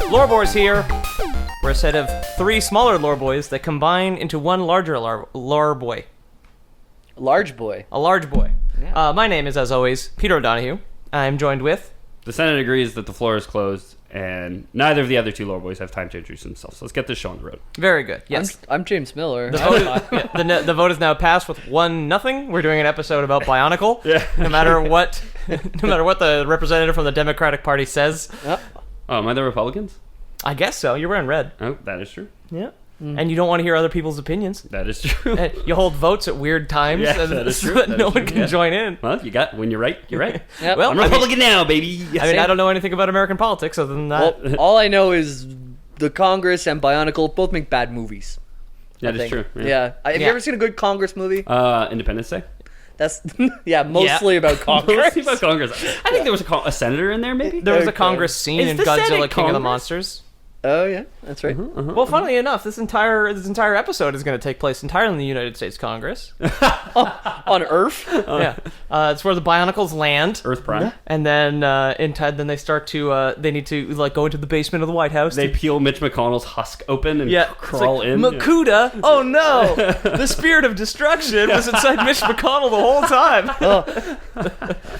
Lore Boys here. We're a set of 3 smaller lore boys that combine into one larger lore boy. Large boy. A large boy. Yeah. My name is, as always, Peter O'Donohue. I'm joined with... The Senate agrees that the floor is closed, and neither of the other 2 lore boys have time to introduce themselves. So let's get this show on the road. Very good. Yes. I'm James Miller. The vote is now passed with 1-0. We're doing an episode about Bionicle. Yeah. No matter what the representative from the Democratic Party says. Oh, am I the Republicans? I guess so. You're wearing red. Oh, that is true. Yeah. And you don't want to hear other people's opinions. That is true. You hold votes at weird times, Yeah, and that is so true. that That no is one true. can Yeah. join in. Well, when you're right, you're right. Yep. Well, I'm Republican now, baby. I don't know anything about American politics other than that. Well, all I know is the Congress and Bionicle both make bad movies. That I is think. true. Yeah. Have you Yeah. ever seen a good Congress movie? Independence Day. That's mostly about Congress. Mostly about Congress. I think there was a senator in there, maybe. There was a Okay. Congress scene Is in the Godzilla Senate King of the Congress? Monsters. Oh yeah, that's right. Well, funnily enough, this entire episode is going to take place entirely in the United States Congress. On Earth. Yeah, it's where the Bionicles land, Earth Prime. and then then they start to they need to go into the basement of the White House. They peel Mitch McConnell's husk open and it's crawl like, in. Makuta! Oh no! The spirit of destruction was inside Mitch McConnell the whole time.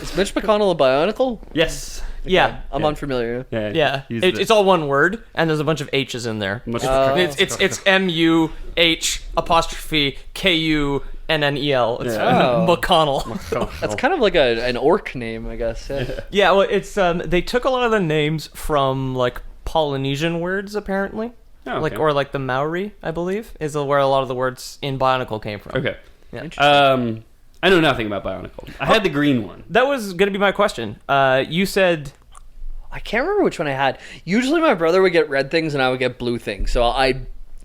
Is Mitch McConnell a Bionicle? Yes. Yeah. I'm unfamiliar. Yeah, He's it's all one word, and there's a bunch of H's in there. It's MUH apostrophe KUNNEL. It's McConnell. That's kind of like an orc name, I guess. Yeah. Yeah, well, it's they took a lot of the names from like Polynesian words apparently, Oh, okay. like the Maori, I believe, is where a lot of the words in Bionicle came from. Okay. Yeah. I know nothing about Bionicle. I had the green one. That was gonna be my question. You said. I can't remember which one I had. Usually my brother would get red things and I would get blue things. So I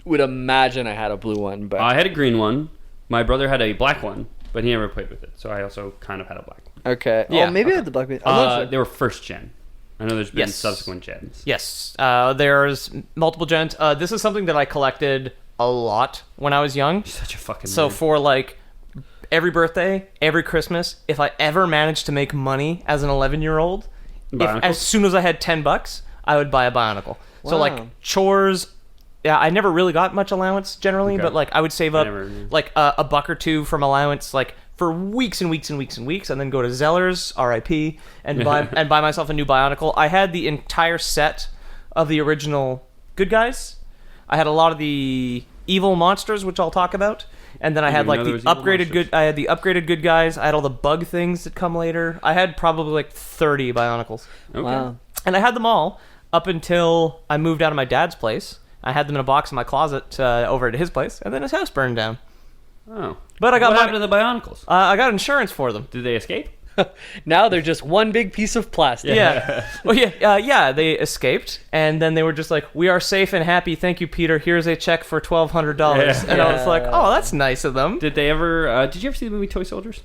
would imagine I had a blue one. But I had a green one. My brother had a black one, but he never played with it. So I also kind of had a black one. okay. Yeah, Oh, maybe I had the black one. I'm not sure. They were first gen. I know there's been Yes. subsequent gens. Yes, there's multiple gens. This is something that I collected a lot when I was young. Such a fucking So nerd. for like every birthday, every Christmas, if I ever managed to make money as an 11-year-old, Bionicle? as soon as I had $10, I would buy a Bionicle. So Wow. like chores, yeah, I never really got much allowance generally, Okay. but like I would save up never- like a buck or two from allowance, like for weeks and weeks and weeks and weeks, and then go to Zeller's, RIP, and buy myself a new Bionicle. I had the entire set of the original good guys. I had a lot of the evil monsters, which I'll talk about. And then I had didn't like know the there was evil upgraded monsters. good. I had the upgraded good guys. I had all the bug things that come later. I had probably like 30 Bionicles, Okay. Wow. and I had them all up until I moved out of my dad's place. I had them in a box in my closet over at his place, and then his house burned down. Oh. But I got what my- happened to the Bionicles? I got insurance for them. Did they escape? Now they're just one big piece of plastic. Yeah. Well, yeah. They escaped, and then they were just like, "We are safe and happy. Thank you, Peter. Here's a check for $1,200." Yeah. And I was like, "Oh, that's nice of them." Did they ever? Did you ever see the movie Toy Soldiers?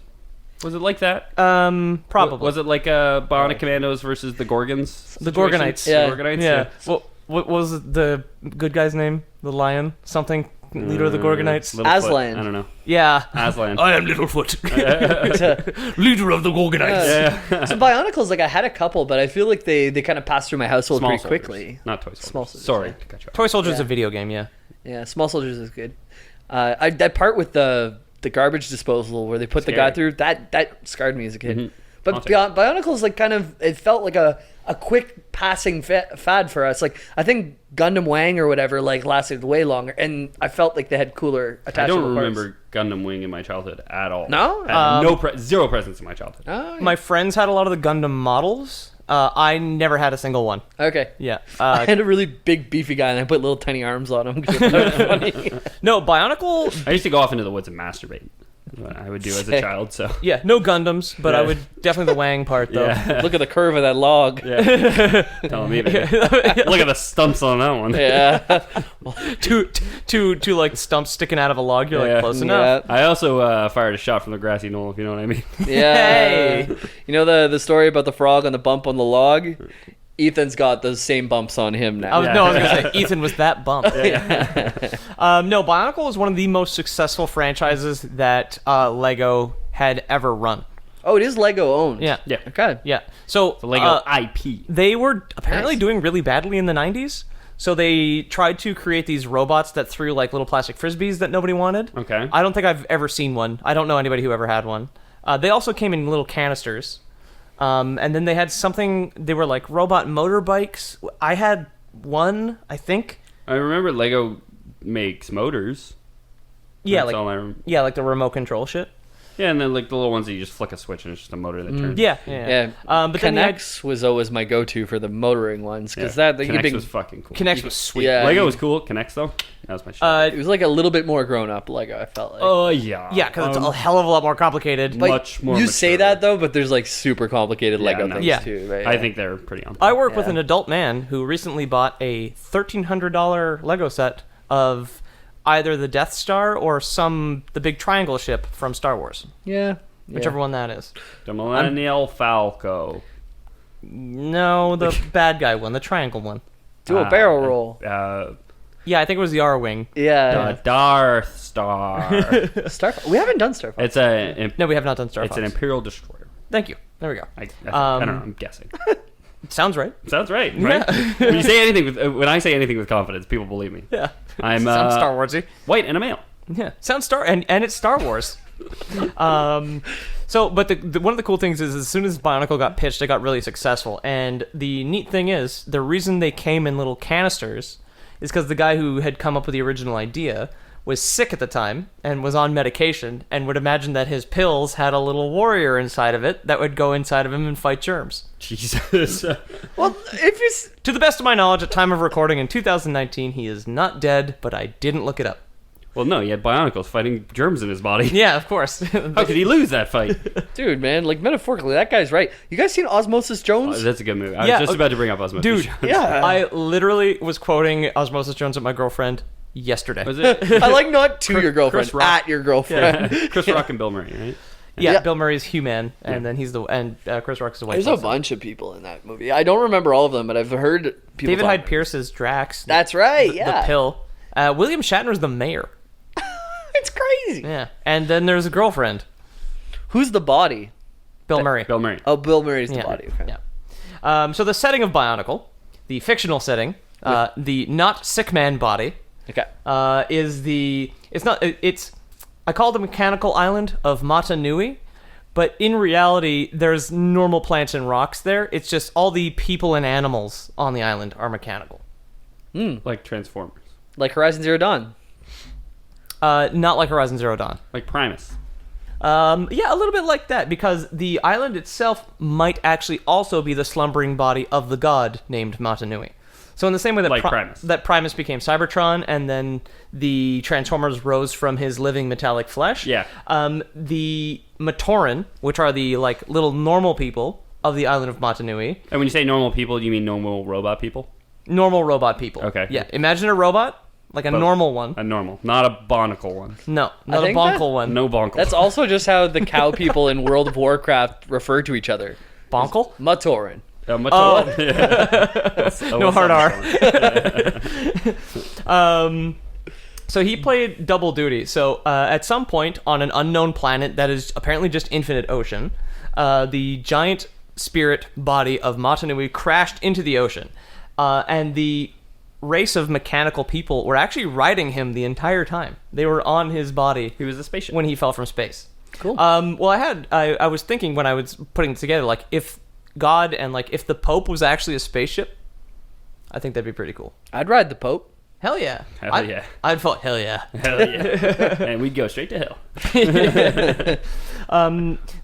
Was it like that? Probably. Was it like Bionic Commandos versus the Gorgons? The situation? Gorgonites. Yeah. The Gorgonites? Yeah. Well, what was the good guy's name? The lion? Something? Leader of the Gorgonites? Littlefoot. Aslan. I don't know. Yeah. Aslan. I am Littlefoot. Leader of the Gorgonites. So Bionicles, like I had a couple, but I feel like they kind of passed through my household Small pretty soldiers, quickly. not Toy Soldiers. Small soldiers, Sorry yeah. to cut you off. Toy Soldiers is Yeah. a video game, yeah. Yeah, Small Soldiers is good. That part with the garbage disposal where they put the guy Scary. through that scarred me as a kid. Mhm. But Haunting. Bionicles like kind of it felt like a quick passing fad for us. Like I think Gundam Wang or whatever like lasted way longer, and I felt like they had cooler I attachable don't parts. remember Gundam Wing in my childhood at all. No? I had zero presence in my childhood. Oh, yeah. My friends had a lot of the Gundam models. I never had a single one. Okay. Yeah. I had a really big beefy guy, and I put little tiny arms on him. 'Cause I thought it was funny. No, Bionicle... I used to go off into the woods and masturbate. What I would do as a Sick. child. So Yeah, no Gundams, but I Yeah. would definitely the Wang part, though. yeah, Look at the curve of that log. yeah. Telling me, baby. Look at the stumps on that one. Yeah. two like stumps sticking out of a log. You're Yeah. like, close enough. Yeah. I also fired a shot from the grassy knoll, if you know what I mean. Yeah. Hey. You know the story about the frog on the bump on the log? Ethan's got those same bumps on him now. I was gonna say Ethan was that bump. No, Bionicle is one of the most successful franchises that Lego had ever run. Oh, it is Lego owned. Yeah. Yeah. Okay. Yeah. So The Lego IP. they were apparently Nice. doing really badly in the 90s. So they tried to create these robots that threw like little plastic frisbees that nobody wanted. Okay. I don't think I've ever seen one. I don't know anybody who ever had one. They also came in little canisters. And then they had something, they were like robot motorbikes. I had one, I think. I remember Lego makes motors. Yeah, That's all I yeah, like the remote control shit. Yeah, and then like the little ones that you just flick a switch and it's just a motor that turns. Yeah. Yeah. But then they had, Connects was always my go-to for the motoring ones because Yeah. that you Kinect could was fucking cool. Kinect was sweet. Yeah. Lego was cool. Connects though, that was my shit. it was like a little bit more grown up Lego. I felt like. Oh yeah. Yeah, because it's a hell of a lot more complicated. Like, much more You say mature. that though, but there's like super complicated Lego no. things Yeah. too. Right? I think they're pretty on. I work with Yeah. an adult man who recently bought a $1,300 Lego set of either the Death Star or the big triangle ship from Star Wars, Yeah. whichever one that is. The Millennial Falco. No, the bad guy one, the triangle one. Do a barrel roll. Yeah, I think it was the R-wing. Yeah. Darth Star. Starfire. We haven't done Starfire. It's a. No, we have not done Star It's an Fox. Imperial destroyer. Thank you. There we go. I don't know. I'm guessing. Sounds right. Sounds right. Right. When you say anything when I say anything with confidence, people believe me. Yeah. I'm Sounds Star Warsy. white and a male. Yeah, sounds and it's Star Wars. But the one of the cool things is as soon as Bionicle got pitched, it got really successful. And the neat thing is, the reason they came in little canisters is because the guy who had come up with the original idea was sick at the time and was on medication and would imagine that his pills had a little warrior inside of it that would go inside of him and fight germs. Jesus. Well, if you To the best of my knowledge, at time of recording in 2019, he is not dead, but I didn't look it up. Well, no, he had Bionicles fighting germs in his body. Yeah, of course. How could he lose that fight? dude, man, like metaphorically, that guy's right. You guys seen Osmosis Jones? That's a good movie. I Yeah, was just about to bring up Osmosis Dude, Jones. Yeah. I literally was quoting Osmosis Jones with my girlfriend yesterday. Was it I like not to your girlfriend, Chris Rock. at your girlfriend. Chris Rock and Bill Murray, right? Yeah, Yeah. Bill Murray's Hugh-Man, and then he's Chris Rock is the White There's a Person. bunch of people in that movie. I don't remember all of them, but I've heard people. David talk Hyde about it. Pierce is Drax. That's right. the Yeah. Pill. William Shatner's the mayor. It's crazy. Yeah, and then there's a girlfriend, Who's the body? Bill Murray. Bill Murray. Oh, Bill Murray's the Yeah. body. Okay. Yeah. So the setting of Bionicle, the fictional setting, the not sick man body, Okay. it's I call it the mechanical island of Mata Nui, but in reality there's normal plants and rocks there. It's just all the people and animals on the island are mechanical. Like Transformers. Like Horizon Zero Dawn. Not like Horizon Zero Dawn. Like Primus. Yeah, a little bit like that, because the island itself might actually also be the slumbering body of the god named Mata Nui. So in the same way that Like Primus. that Primus became Cybertron, and then the Transformers rose from his living metallic flesh. Yeah. The Matoran, which are the like little normal people of the island of Mata Nui, And when you say normal people, do you mean normal robot people? normal robot people. Okay. Yeah. Imagine a robot, like a normal one. A normal, not a Bonicle one. No, not a think that- Boncle one. No Boncle. That's also just how the cow people in World of Warcraft refer to each other. Boncle? Matoran. No hard R. So he played double duty. So at some point on an unknown planet that is apparently just infinite ocean, the giant spirit body of Mata Nui crashed into the ocean. And the race of mechanical people were actually riding him the entire time. They were on his body. He was a spaceship. When he fell from space. Cool. Well, I was thinking when I was putting it together, like if God and like if the Pope was actually a spaceship, I think that'd be pretty cool. I'd ride the Pope. Hell yeah. Hell yeah. I'd vote hell yeah. Hell yeah. And we'd go straight to hell.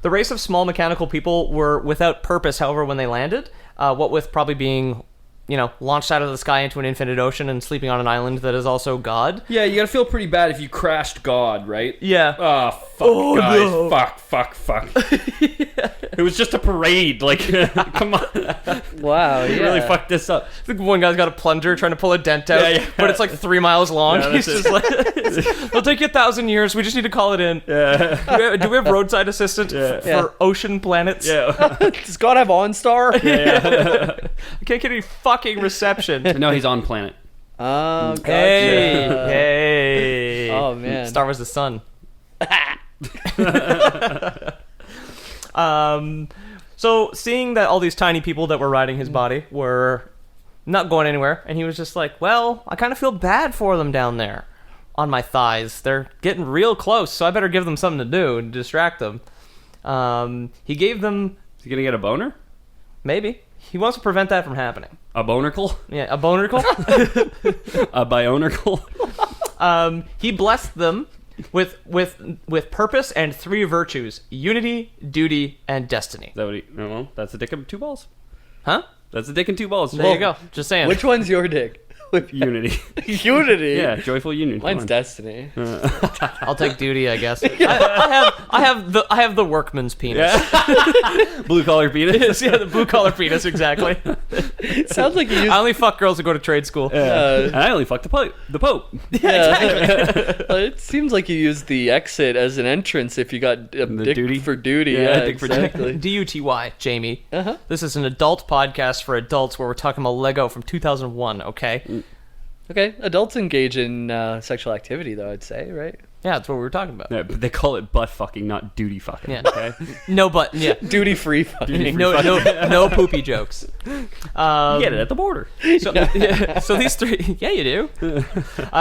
The race of small mechanical people were without purpose, however, when they landed, what with probably being, launched out of the sky into an infinite ocean and sleeping on an island that is also God. Yeah, you gotta feel pretty bad if you crashed God, right? Yeah. Oh, fuck, guys. no. Fuck. It was just a parade. Like, come on. Wow. You Yeah. really fucked this up. The one guy's got a plunger trying to pull a dent out, Yeah. but it's like 3 miles long. Yeah, He's that's just like, it'll take you 1,000 years. We just need to call it in. Yeah. Do we have roadside assistant Yeah. for ocean planets? Yeah. Does God have OnStar? I can't get any fucking reception. No, he's on planet. Oh, gotcha. Hey. Oh, man. Star Wars the sun. So seeing that all these tiny people that were riding his body were not going anywhere, and he was just like, well, I kind of feel bad for them down there on my thighs. They're getting real close, so I better give them something to do to distract them. He gave them... Is he gonna get a boner? Maybe. He wants to prevent that from happening. A bonercle? Yeah, a bonericle. A bionicle? He blessed them with purpose and 3 virtues: unity, duty, and destiny. Is that what he... Oh, well, that's a dick and 2 balls. Huh? That's a dick and 2 balls. There you go. Just saying. Which one's your dick? Unity. Unity. Yeah, joyful union. Come Mine's on. Destiny. I'll take duty, I guess. I have the workman's penis. Yeah. Blue collar penis. Yeah, the blue collar penis, exactly. Sounds like you used. I only fuck girls who go to trade school. And I only fucked the Pope. It seems like you used the exit as an entrance if you got a dick duty? for duty. Yeah, Yeah, dick for duty. exactly. DUTY, Jamie. Uh-huh. This is an adult podcast for adults where we're talking about Lego from 2001, okay? Okay, adults engage in sexual activity, though, I'd say, right? Yeah, that's what we were talking about. Yeah, but they call it butt fucking, not duty fucking. Yeah. Okay. No, but, yeah. Duty-free fucking. No poopy jokes. You get it at the border. So these 3, yeah, you do.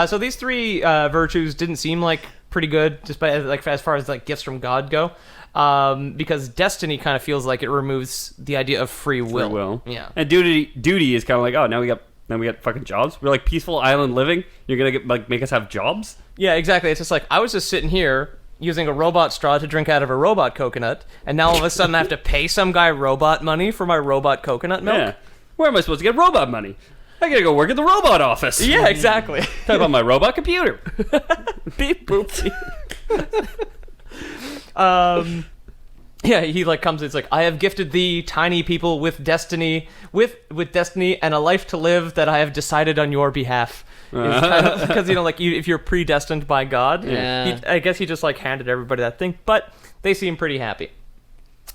So these 3 virtues didn't seem like pretty good, just by like as far as like gifts from God go, because destiny kind of feels like it removes the idea of free will. Free will. Yeah. And duty is kind of like, oh, now we got fucking jobs. We're like peaceful island living. You're gonna get like make us have jobs. Yeah, exactly. It's just like I was just sitting here using a robot straw to drink out of a robot coconut, and now all of a sudden I have to pay some guy robot money for my robot coconut milk. Yeah. Where am I supposed to get robot money? I gotta go work at the robot office. Yeah, exactly. Talk about my robot computer. Beep boop. Yeah, he like comes. It's like I have gifted thee, tiny people, with destiny, with destiny and a life to live that I have decided on your behalf. Because if you're predestined by God, Yeah. I guess he just like handed everybody that thing. But they seem pretty happy.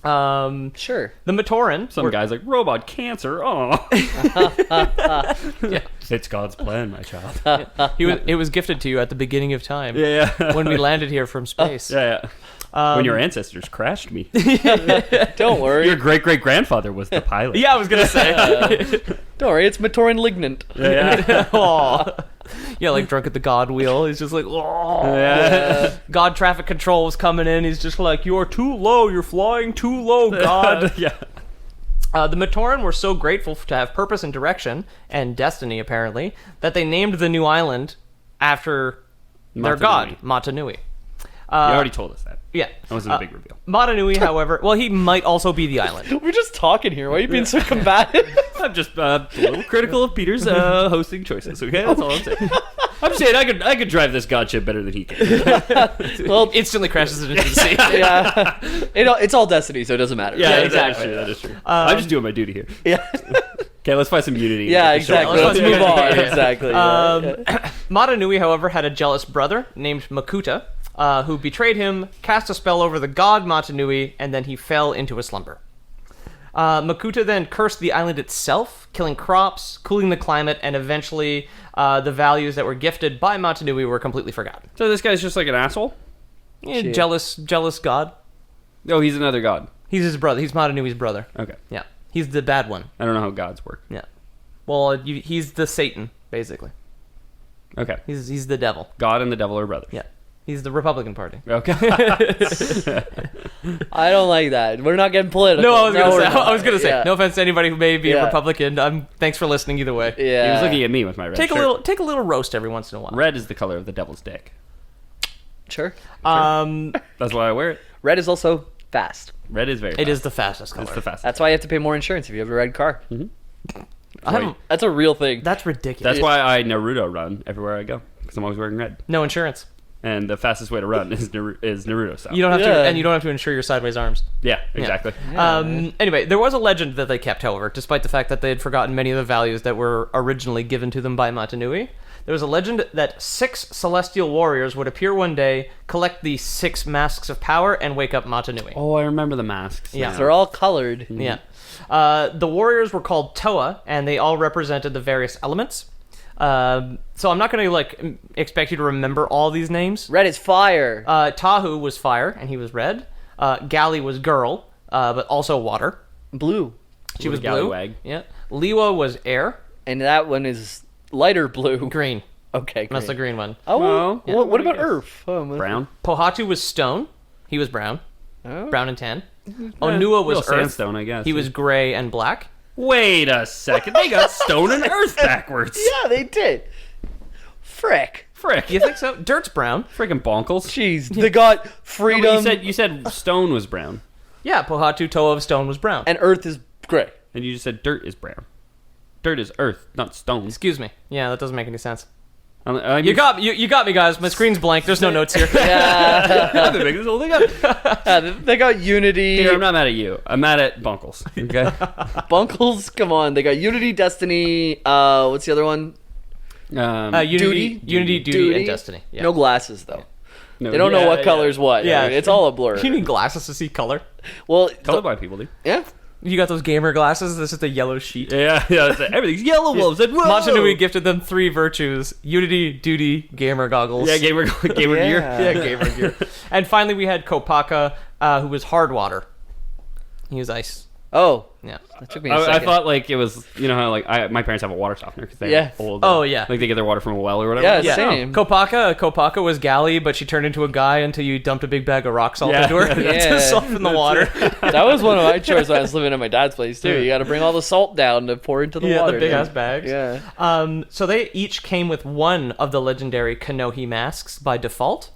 Sure. The Matoran. Some guy's like robot cancer. Oh, Yeah. it's God's plan, my child. It was gifted to you at the beginning of time. Yeah. When we landed here from space. Yeah. When your ancestors crashed me. Don't worry. Your great-great-grandfather was the pilot. Yeah, I was gonna say. Don't worry, it's Matoran Lignant. Yeah. Aw. Yeah, like drunk at the God wheel. He's just like, oh. Yeah. God traffic control was coming in. He's just like, you are too low. You're flying too low, God. Yeah. The Matoran were so grateful to have purpose and direction, and destiny, apparently, that they named the new island after their god, Matanui. You already told us that. Yeah. That wasn't a big reveal. Matanui, however, well, he might also be the island. We're just talking here. Why are you being so combative? I'm just a little critical of Peter's hosting choices. Okay, that's all I'm saying. I'm saying I could drive this god ship better than he can. Well, Instantly crashes it into the sea. yeah. It's all Destiny, so it doesn't matter. Yeah, exactly. That is true. I'm just doing my duty here. Yeah. Okay, let's find some unity. Yeah, Get the show exactly. on. Let's move on. Yeah. Exactly. Matanui, however, had a jealous brother named Makuta, who betrayed him, cast a spell over the god Matanui, and then he fell into a slumber. Makuta then cursed the island itself, killing crops, cooling the climate, and eventually the values that were gifted by Matanui were completely forgotten. So this guy's just like an asshole? Yeah, Shit. jealous god. Oh, he's another god. He's his brother. He's Matanui's brother. Okay. Yeah. He's the bad one. I don't know how gods work. Yeah. Well, he's the Satan, basically. Okay. He's the devil. God and the devil are brothers. Yeah. He's the Republican Party. Okay. I don't like that. We're not getting political. No, I we're not. was gonna say. Yeah. No offense to anybody who may be a Yeah. Republican. Thanks for listening either way. Yeah. He was looking at me with my red Take shirt. a little roast every once in a while. Red is the color of the devil's dick. Sure. That's why I wear it. Red is also fast. Red is very It fast. is the fastest color. It's the fastest. That's why you have to pay more insurance if you have a red car. I haven't- That's a real thing. That's ridiculous. That's why I Naruto run everywhere I go. Because I'm always wearing red. No insurance. And the fastest way to run is Naruto style. You don't have Yeah. to, and you don't have to insure your sideways arms. Yeah, exactly. Anyway, there was a legend that they kept, however, despite the fact that they had forgotten many of the values that were originally given to them by Matanui. There was a legend that 6 celestial warriors would appear one day, collect the 6 masks of power, and wake up Matanui. Oh, I remember the masks. Yeah. They're all colored. Yeah. The warriors were called Toa, and they all represented the various elements. So I'm not going to expect you to remember all these names. Red is fire. Tahu was fire, and he was red. Gali was girl. but also water. Blue. She was blue. Gallywag. Yeah. Liwa was air. And that one is lighter blue. Green. Okay, green. That's the green one. Oh, Well, yeah, what what about I guess. Earth? Oh, Brown. Pohatu was stone. He was brown. Oh. Brown and tan. Onua was Real earth. sandstone, I guess. He was gray and black. Wait a second. They got stone and earth backwards. Yeah, they did. Frick. Frick. You think so? Dirt's brown. Freaking bonkles. Jeez, they got No, freedom, but you said stone was brown, Yeah, Pohatu Toa of stone was brown. and Earth is gray. and you just said dirt is brown. Dirt is earth, not stone. Excuse me. Yeah, that doesn't make any sense. I mean, You got me, guys. My screen's blank. There's no notes here. Yeah, I've been making this whole thing up. they got Unity. Peter, I'm not mad at you. I'm mad at Bonkles. Okay. Bunkles, come on. They got Unity, Destiny. What's the other one? Unity, Duty, and Destiny. Yeah. No glasses though. No, They don't know yeah, what yeah. color's what. Yeah. Yeah, it's all a blur. You need glasses to see color. Well, Colorblind people do. yeah. You got those gamer glasses. This is the yellow sheet. Yeah, that's it. Everything's yellow wolves. And whoa! Machanui gifted them 3 virtues: Unity, Duty, gamer goggles. Yeah, gamer gear. Yeah, gamer gear. And finally, we had Kopaka, who was hard water. He was ice. Oh, Yeah. that took me a I second. thought like it was, you know how like my parents have a water softener because they Yeah. old. Oh, yeah. Like they get their water from a well or whatever. Yeah, Yeah. same. Kopaka was Galley, but she turned into a guy until you dumped a big bag of rock salt Yeah. into her Yeah. to soften the water. That was one of my chores when I was living at my dad's place too. You got to bring all the salt down to pour into the Yeah, water. the big ass bags. Yeah. So they each came with one of the legendary Kanohi masks by default.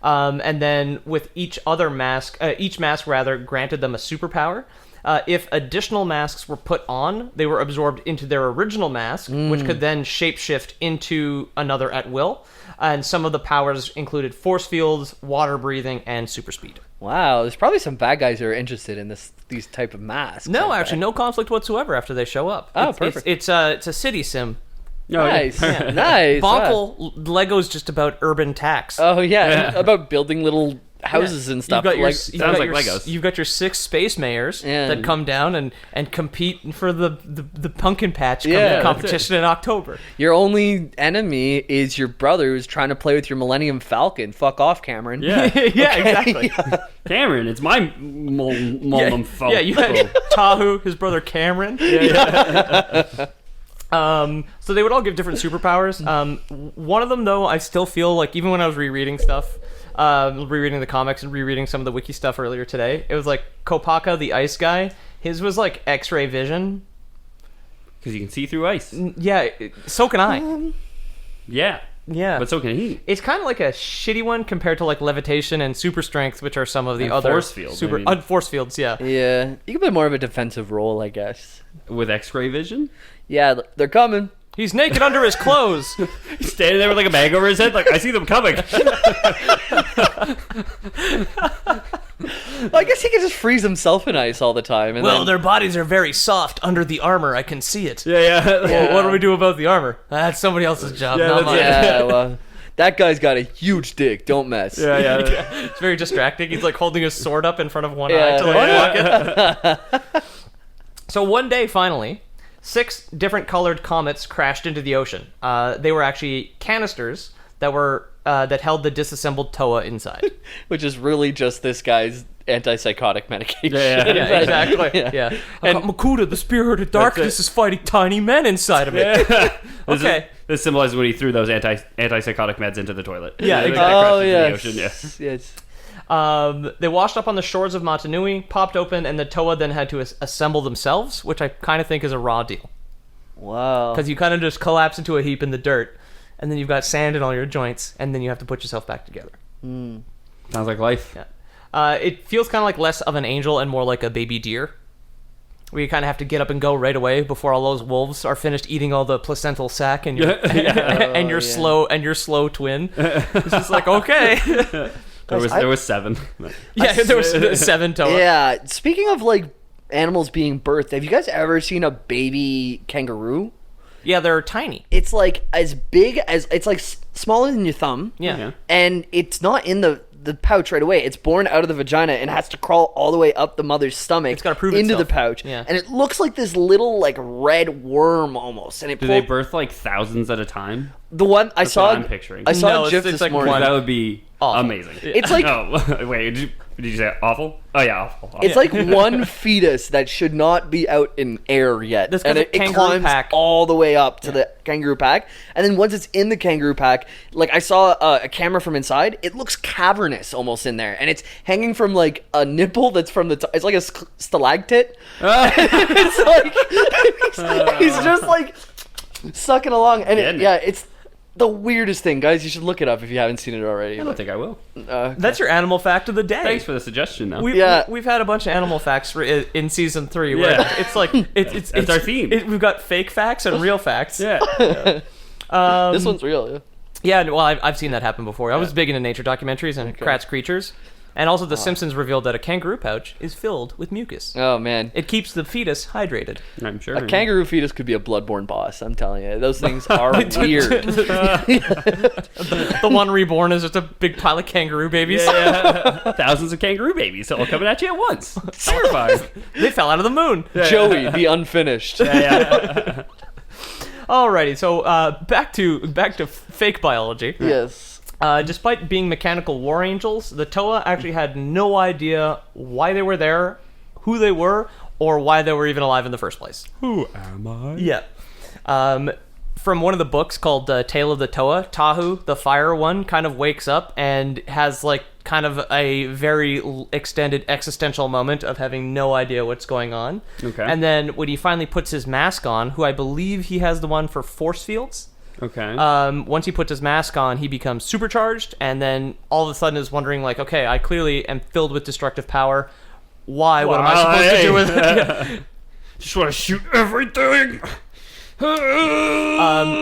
And then with each mask granted them a superpower. If additional masks were put on, they were absorbed into their original mask, which could then shapeshift into another at will. And some of the powers included force fields, water breathing, and super speed. Wow, there's probably some bad guys who are interested in these type of masks. No, like actually, that. no conflict whatsoever after they show up. Oh, It's- perfect. It's a city sim. No, Nice, nice. Boncle, Lego's just about urban tax. Oh yeah, about building little houses and stuff. Sounds like Legos. You've got your 6 space mayors Yeah. that come down and compete for the pumpkin patch Yeah, competition in October. Your only enemy is your brother who's trying to play with your Millennium Falcon. Fuck off, Cameron. Yeah. Yeah, exactly. Cameron, it's my mom phone. Yeah, you had Tahu, his brother Cameron. So they would all give different superpowers. One of them, though, I still feel like, even when I was rereading stuff, rereading the comics and rereading some of the wiki stuff earlier today, it was like Kopaka, the ice guy, his was like X-ray vision. Because you can see through ice. Yeah, so can I. Yeah. Yeah. But so can he. It's kind of like a shitty one compared to like levitation and super strength, which are some of the And other force fields, super I mean. force fields. Yeah. Yeah, you can play more of a defensive role, I guess. With X-ray vision? Yeah, they're coming. He's naked under his clothes. He's standing there with like a bag over his head, like, I see them coming. Well, I guess he can just freeze himself in ice all the time. And Well, then, their bodies are very soft under the armor. I can see it. Yeah. Well, what do we do about the armor? That's somebody else's job, Yeah, not that's mine. it. yeah, well, that guy's got a huge dick. Don't mess. Yeah. It's very distracting. He's like holding his sword up in front of one Yeah. eye to like walk it. So one day, finally, 6 different colored comets crashed into the ocean. They were actually canisters that held the disassembled Toa inside. Which is really just this guy's antipsychotic medication. Yeah. Yeah, exactly. Yeah. And Makuta, the spirit of darkness, is fighting tiny men inside of me. Okay. This symbolizes when he threw those antipsychotic meds into the toilet. Yeah, They exactly. crashed Oh, into yes. the ocean, yeah. Yes. They washed up on the shores of Motunui, popped open, and the Toa then had to assemble themselves, which I kind of think is a raw deal. Wow. Because you kind of just collapse into a heap in the dirt, and then you've got sand in all your joints, and then you have to put yourself back together. Sounds like life. Yeah. It feels kind of like less of an angel and more like a baby deer, where you kind of have to get up and go right away before all those wolves are finished eating all the placental sac and your and your slow twin. It's just like, okay. There was 7. Yeah, there was 7 Toa. Yeah. Speaking of like animals being birthed, have you guys ever seen a baby kangaroo? Yeah, they're tiny. It's like as big as it's like smaller than your thumb. Yeah. And it's not in the pouch right away. It's born out of the vagina and has to crawl all the way up the mother's stomach. It's gotta prove into itself. the pouch. Yeah. And it looks like this little like red worm almost. And it Do they birth like thousands at a time? the one I That's saw. what I'm picturing. I saw No, a it's- GIF it's this like morning. one. That would be Awful. Amazing. It's like Oh, wait, did you say awful? Oh, yeah, awful. it's like one fetus that should not be out in air yet, That's 'cause and the it kangaroo climbs pack- all the way up to the kangaroo pack, and then once it's in the kangaroo pack, like I saw a camera from inside, it looks cavernous almost in there, and it's hanging from like a nipple that's from the it's like a stalactite. It's like he's just like sucking along, and Getting it. yeah, it's the weirdest thing, guys. You should look it up if you haven't seen it already. I don't think I will. That's your animal fact of the day. Thanks for the suggestion, though. We've had a bunch of animal facts in season 3 where Yeah. it's like it's That's our theme. We've got fake facts and real facts. yeah. This one's real. Yeah. Yeah, well, I've seen that happen before. I was big into nature documentaries and Kratz creatures, and also The Simpsons revealed that a kangaroo pouch is filled with mucus. Oh man. It keeps the fetus hydrated. I'm sure. A kangaroo fetus could be a bloodborne boss. I'm telling you, those things are weird. The one reborn is just a big pile of kangaroo babies. Yeah. Thousands of kangaroo babies all coming at you at once. Terrifying. They fell out of the moon. Joey, the unfinished. Yeah. Alrighty, so back to fake biology. Yes. Despite being mechanical war angels, the Toa actually had no idea why they were there, who they were, or why they were even alive in the first place. Who am I? Yeah. From one of the books called Tale of the Toa, Tahu, the fire one, kind of wakes up and has like kind of a very extended existential moment of having no idea what's going on. Okay. And then when he finally puts his mask on, who I believe he has the one for force fields. Okay. Once he puts his mask on, he becomes supercharged, and then all of a sudden is wondering like, okay, I clearly am filled with destructive power. Why? What am I supposed to do with it? Yeah. Just want to shoot everything.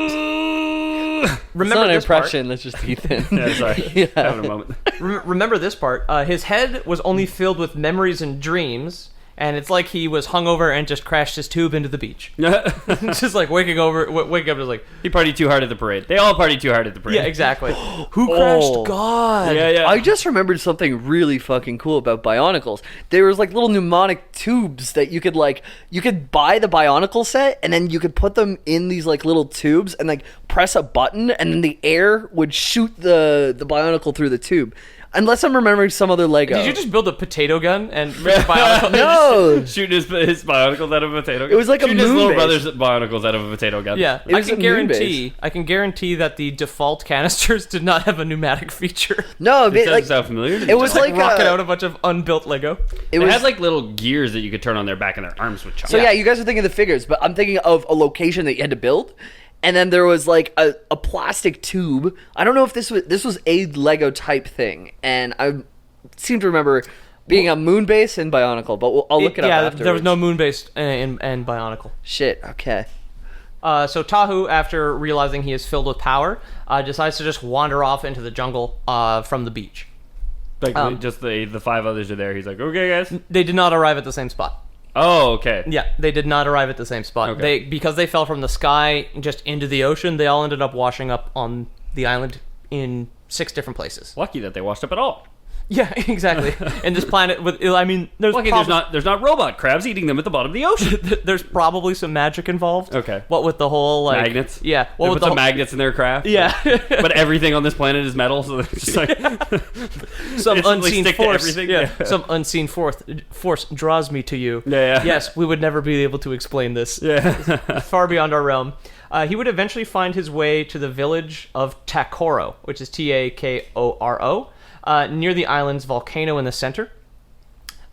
It's Remember not an this part. impression. That's just Ethan. Yeah, sorry. Yeah. Having a moment. Remember this part. His head was only filled with memories and dreams, and it's like he was hungover and just crashed his tube into the beach. Just like waking up, just like, He partied too hard at the parade. They all partied too hard at the parade. yeah, exactly. Who crashed Oh. God? Yeah, yeah. I just remembered something really fucking cool about Bionicles. There was like little pneumonic tubes that you could buy the Bionicle set, and then you could put them in these like little tubes and like press a button, and then the air would shoot the Bionicle through the tube. Unless I'm remembering some other Lego. Did you just build a potato gun and make a Bionicle? No. Shoot his Bionicles out of a potato gun. It was like a Shoot his moon little base. brother's Bionicles out of a potato gun. Yeah, It I was can a moon guarantee that the default canisters did not have a pneumatic feature. No, It but, does like sound familiar. it was like Rocket out a bunch of unbuilt Lego. it They was had like little gears that you could turn on their back and their arms would chop. So yeah, you guys are thinking of the figures, but I'm thinking of a location that you had to build. And then there was like a plastic tube. I don't know if this was a Lego type thing, and I seem to remember being a moon base and Bionicle, but I'll look it up Yeah, afterwards. there was no moon base in Bionicle. Shit. Okay. So Tahu, after realizing he is filled with power, decides to just wander off into the jungle from the beach. Like just the 5 others are there. He's like, okay, guys. They did not arrive at the same spot. Oh, okay. Yeah, they did not arrive at the same spot. Okay. Because they fell from the sky just into the ocean, they all ended up washing up on the island in 6 different places. Lucky that they washed up at all. Yeah, exactly. And this planet, I mean, there's Lucky there's not robot crabs eating them at the bottom of the ocean. there's probably some magic involved. Okay. What with the whole like Magnets. Yeah. They What put with the some magnets in their craft. Yeah. But everything on this planet is metal, so they're just like some instantly unseen stick to force. everything. Yeah. Yeah. Some unseen force draws me to you. Yeah. Yes, we would never be able to explain this. Yeah. Far beyond our realm. He would eventually find his way to the village of Takoro, which is Takoro, near the island's volcano in the center.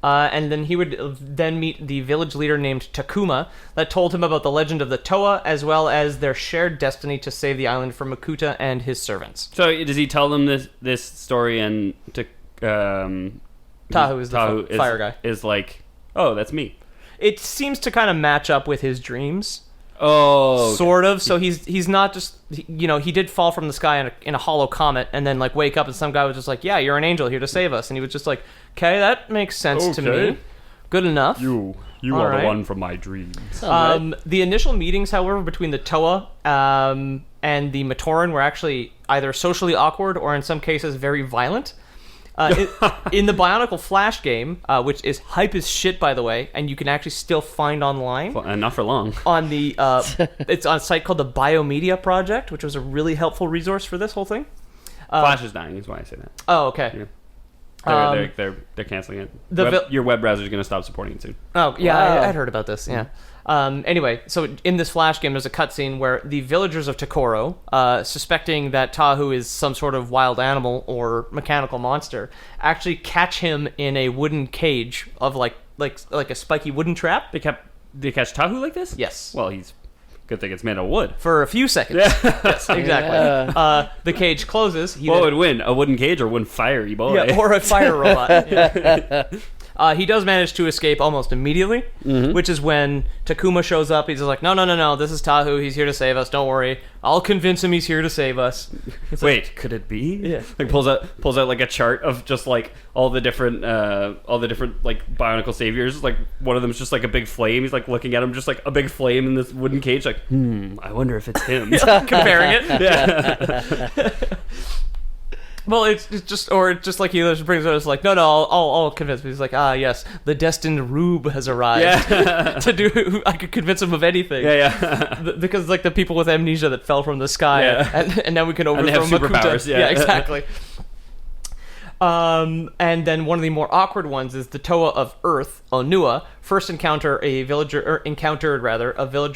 And then he would then meet the village leader named Takuma that told him about the legend of the Toa, as well as their shared destiny to save the island from Makuta and his servants. So does he tell them this story and to Tahu is the fire guy. Is like, oh, that's me. It seems to kind of match up with his dreams. Oh, okay. Sort of. So he's not just, he did fall from the sky in a hollow comet and then like wake up and some guy was just like, yeah, you're an angel here to save us. And he was just like, okay, that makes sense to Okay. me. Good enough. You All are right. the one from my dreams. The initial meetings, however, between the Toa and the Matoran were actually either socially awkward or in some cases very violent. In the Bionicle Flash game, which is hype as shit, by the way, and you can actually still find online Well, not for long. on the it's on a site called the Biomedia Project, which was a really helpful resource for this whole thing. Flash is dying, is why I say that. Oh, okay. Yeah. They're canceling it. Your web browser is going to stop supporting it soon. Oh, yeah, Wow. I'd heard about this, yeah. Anyway, so in this Flash game, there's a cutscene where the villagers of Tokoro, suspecting that Tahu is some sort of wild animal or mechanical monster, actually catch him in a wooden cage of like a spiky wooden trap. They catch Tahu like this? Yes. Well, good thing it's made of wood. For a few seconds. Yes, exactly. Yeah. The cage closes. What would win? A wooden cage or one fiery boy? Yeah, or a fire robot. Yeah. He does manage to escape almost immediately, which is when Takuma shows up. He's just like, no, this is Tahu. He's here to save us. Don't worry. I'll convince him he's here to save us. It's Wait, like, could it be? Yeah. Like pulls out like a chart of just like all the different like Bionicle saviors. Like one of them's just like a big flame. He's like looking at him, just like a big flame in this wooden cage. Like, I wonder if it's him. comparing it. Yeah. Well, it's just like he just brings it. It's like, no, I'll convince him. He's like, yes, the destined rube has arrived. Yeah. To do, I could convince him of anything. Yeah. Because like the people with amnesia that fell from the sky, and now we can overthrow and they have Makuta. superpowers. Yeah, exactly. And then one of the more awkward ones is the Toa of Earth, Onua, first encountered a villager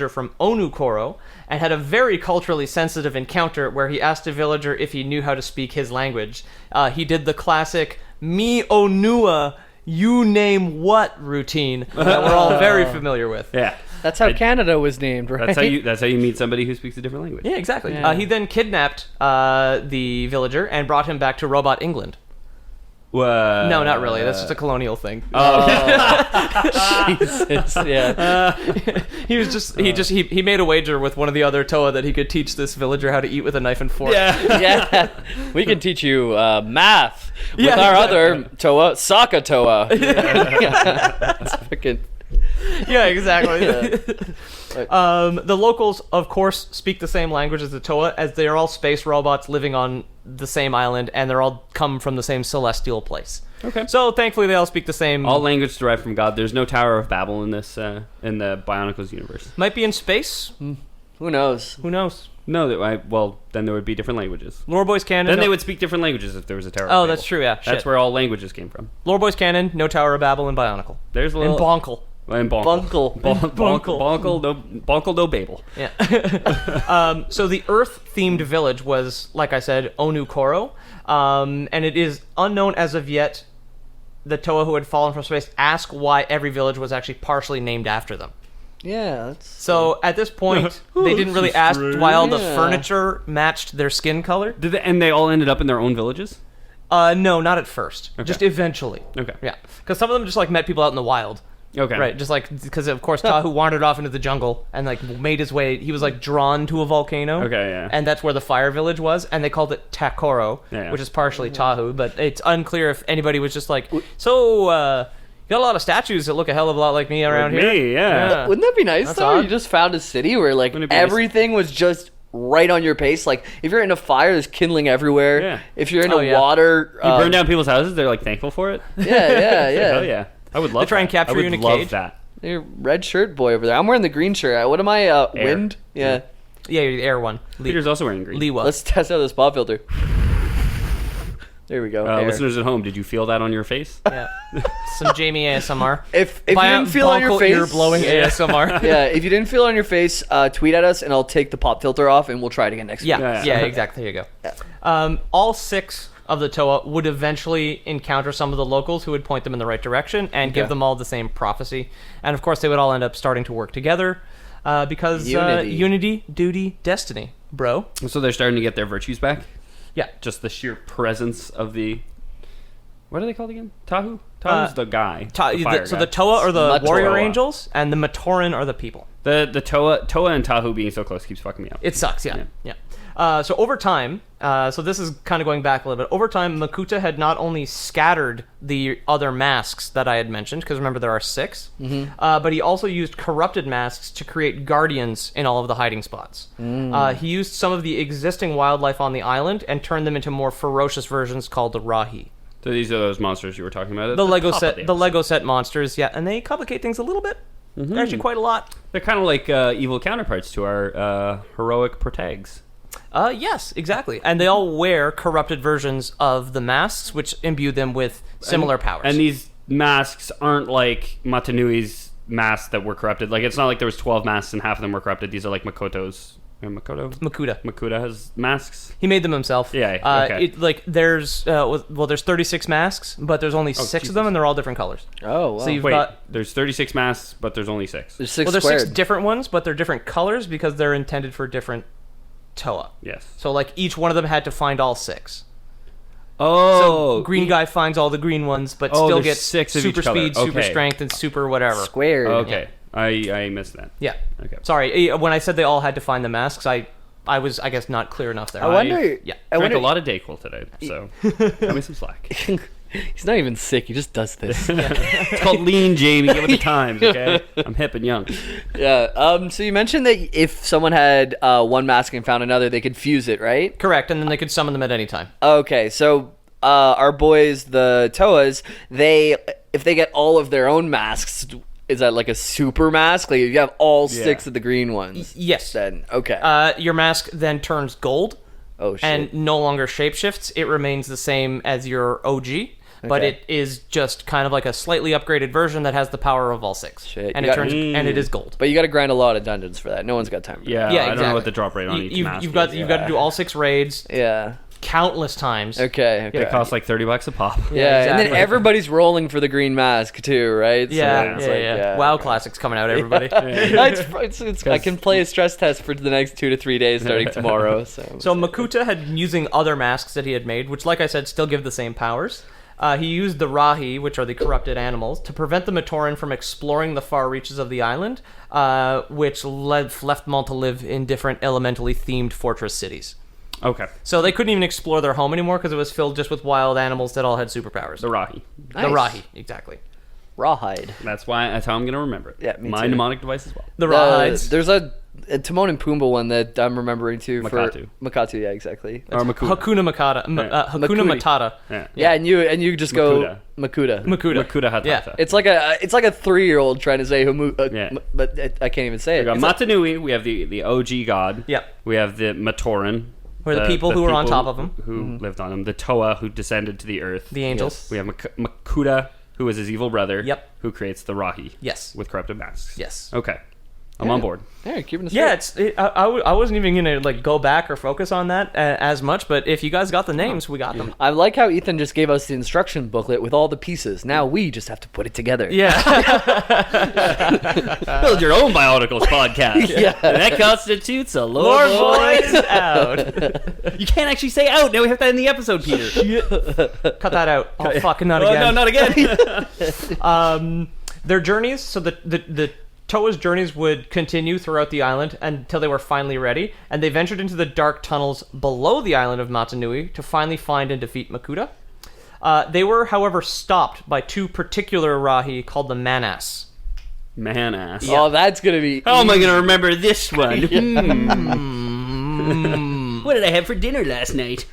from Onukoro, and had a very culturally sensitive encounter where he asked a villager if he knew how to speak his language. He did the classic "Me Onua, you name what" routine that we're all very familiar with. Yeah. That's how Canada was named, right? That's how you meet somebody who speaks a different language. Yeah, exactly. Yeah. He then kidnapped the villager and brought him back to Robot England. No, not really. That's just a colonial thing. Jesus, yeah. He made a wager with one of the other Toa that he could teach this villager how to eat with a knife and fork. Yeah. We can teach you math with Yeah, our exactly. other Toa, Saka Toa. It's fucking... Yeah, exactly. Yeah. The locals, of course, speak the same language as the Toa, as they are all space robots living on the same island, and they're all come from the same celestial place. Okay. So thankfully, they all speak the same. All language derived from God. There's no Tower of Babel in this in the Bionicles universe. Might be in space. Who knows? Who knows? No, then there would be different languages. Lore Boys canon. Then they would speak different languages if there was a Tower of Oh, Babel. that's true. Yeah, That's shit. where all languages came from. Lore Boys canon. No Tower of Babel and Bionicle. There's a And little Boncle. And Boncle. Boncle. Boncle, no Babel. Yeah. So the Earth-themed village was, like I said, Onukoro, and it is unknown as of yet. The Toa who had fallen from space ask why every village was actually partially named after them. Yeah, that's... So at this point, they didn't really ask why all the Yeah. furniture matched their skin color. And they all ended up in their own villages? No, not at first. Okay. Just eventually. Okay. Yeah, because some of them just like met people out in the wild. Okay. Right, just like because of course Tahu wandered off into the jungle and like made his way. He was like drawn to a volcano. Okay, yeah. And that's where the fire village was, and they called it Takoro, Yeah. which is partially Tahu, but it's unclear if anybody was just like, so you got a lot of statues that look a hell of a lot like me around Like here. me, yeah. Wouldn't that be nice, That's though? odd. You just found a city where, like, Wouldn't it be nice? everything was just right on your pace. Like, if you're in a fire, there's kindling everywhere. Yeah. If you're in Oh, a yeah. water... You burn down people's houses, they're like thankful for it? Yeah. Hell yeah. I would love They try and that. capture I would you in a love cage. that. Your red shirt boy over there. I'm wearing the green shirt. What am I? Wind? Yeah. Yeah, you're the air one. Peter's also wearing green. Liwa. Let's test out this pop filter. There we go. Air. Listeners at home, did you feel that on your face? Yeah. Some Jamie ASMR. If you didn't feel it on your Boncle face... ear blowing ASMR. Yeah, if you didn't feel it on your face, tweet at us and I'll take the pop filter off and we'll try it again next week. Yeah, exactly. There you go. All 6 of the Toa would eventually encounter some of the locals who would point them in the right direction and give them all the same prophecy. And of course, they would all end up starting to work together because unity, duty, destiny, bro. So they're starting to get their virtues back? Yeah. Just the sheer presence of the... What are they called again? Tahu? Tahu's the guy. The fire So guy. the Toa are the Matoa. warrior angels, and the Matoran are the people. The Toa and Tahu being so close keeps fucking me up. It sucks, yeah. So over time, so this is kind of going back a little bit. Over time, Makuta had not only scattered the other masks that I had mentioned, because remember there are 6, but he also used corrupted masks to create guardians in all of the hiding spots. He used some of the existing wildlife on the island and turned them into more ferocious versions called the Rahi. So these are those monsters you were talking about? at The Lego top of set, the episode. Lego set monsters, yeah, and they complicate things a little bit. Actually, quite a lot. They're kind of like evil counterparts to our heroic protags. Yes, exactly. And they all wear corrupted versions of the masks, which imbue them with similar powers. And these masks aren't like Matanui's masks that were corrupted. Like, it's not like there was 12 masks and half of them were corrupted. These are like Makoto's. Makuta. Makuta has masks. He made them himself. Yeah, okay. There's 36 masks, but there's only 6 of them, and they're all different colors. Oh, wow. So you've Wait, got there's 36 masks, but there's only 6. There's 6 there's squared. 6 different ones, but they're different colors because they're intended for different Toa. Yes. So like each one of them had to find all 6. Oh, So green guy finds all the green ones, but Oh, still there's gets 6 of each super color. speed, super Okay. strength, and super whatever. Squared. Okay, I missed that. Yeah. Okay. Sorry, when I said they all had to find the masks, I was, I guess, not clear enough there. I wonder. Yeah. I Drank wonder. a lot of Dayquil today, so cut me some slack. He's not even sick. He just does this. It's called lean, Jamie. Get with the times, okay? I'm hip and young. Yeah. So you mentioned that if someone had one mask and found another, they could fuse it, right? Correct, and then they could summon them at any time. Okay. So our boys, the Toas, if they get all of their own masks, is that like a super mask? Like you have all 6 of the green ones. Yes. Then okay. Your mask then turns gold Oh shit. and no longer shapeshifts. It remains the same as your OG, but Okay. it is just kind of like a slightly upgraded version that has the power of all 6. Shit, And you it got- turns and it is gold. But you got to grind a lot of dungeons for that. No one's got time for Yeah, Yeah, I don't know exactly. what the drop rate on each mask You've got is. you've got to do all 6 raids that. Yeah. countless times. Okay. It costs like $30 a pop. Yeah, and then exactly. everybody's rolling for the green mask too, right? So Yeah, it's yeah, like, WoW Classic's coming out, everybody. I can play a stress test for the next 2 to 3 days starting tomorrow. So Makuta had been using other masks that he had made, which, like I said, still give the same powers. He used the Rahi, which are the corrupted animals, to prevent the Matoran from exploring the far reaches of the island, which left them all to live in different elementally themed fortress cities. Okay. So they couldn't even explore their home anymore because it was filled just with wild animals that all had superpowers. The Rahi. The Nice. Rahi, exactly. Rawhide. That's how I'm going to remember it. Yeah, me My too. mnemonic device as well. The Rahides. There's a Timon and Pumbaa one that I'm remembering too. Makatu. For Makatu, yeah, exactly. Or Makuta. Hakuna Matata. Hakuna Makuni. Matata. Yeah. Yeah, and you just go Makuta. Makuta. Makuta Hatata. Yeah. It's like a 3-year-old trying to say Yeah. but I can't even say it. We got It's like- Matanui, we have the OG god. Yep. We have the Matoran. Or the people who were on top of him. Who lived on him. The Toa, who descended to the earth. The angels. We have Makuta, who is his evil brother. Yep. Who creates the Rahi. Yes. With corrupted masks. Yes. Okay. I'm on board. Yeah, keeping it Yeah, straight. I wasn't even gonna like go back or focus on that as much, but if you guys got the names, we got them. I like how Ethan just gave us the instruction booklet with all the pieces. Now we just have to put it together. Yeah, Build your own Bionicles podcast. Yeah. And that constitutes a Lord Lord Boys out. You can't actually say out. Now we have that in the episode, Peter. Cut that out. Oh fuck, not Oh, again. no, not again. Their journeys. So the Toa's journeys would continue throughout the island until they were finally ready, and they ventured into the dark tunnels below the island of Matanui to finally find and defeat Makuta. They were, however, stopped by 2 particular Rahi called the Manas. Man ass. Oh, that's gonna be. How am I going to remember this one? What did I have for dinner last night?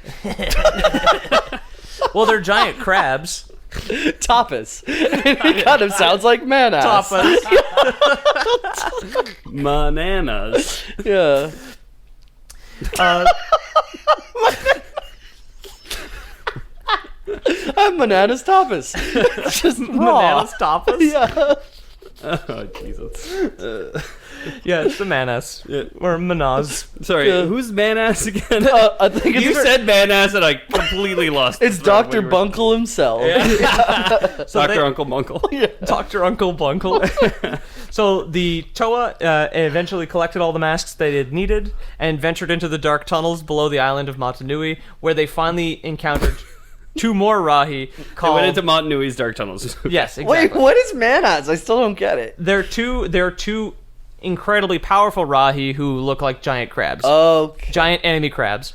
Well, they're giant crabs. Tapas. It kind of sounds like man ass. Tapas. Bananas. Yeah. I'm bananas tapas. It's just raw. Bananas tapas? Yeah. Oh, Jesus. Yeah, it's the Manas. Or Manaz. Sorry, Yeah. who's man ass again? I think You said man ass and I completely lost it's the Dr. word. Buncle himself. So Dr. they- Uncle Boncle. Dr. Uncle Boncle. So the Toa eventually collected all the masks they had needed and ventured into the dark tunnels below the island of Matanui, where they finally encountered 2 more Rahi They called... went into Montanui's dark tunnels. Yes, Wait, exactly. what is man ass? I still don't get it. There are two incredibly powerful Rahi who look like giant crabs. Okay. Giant enemy crabs.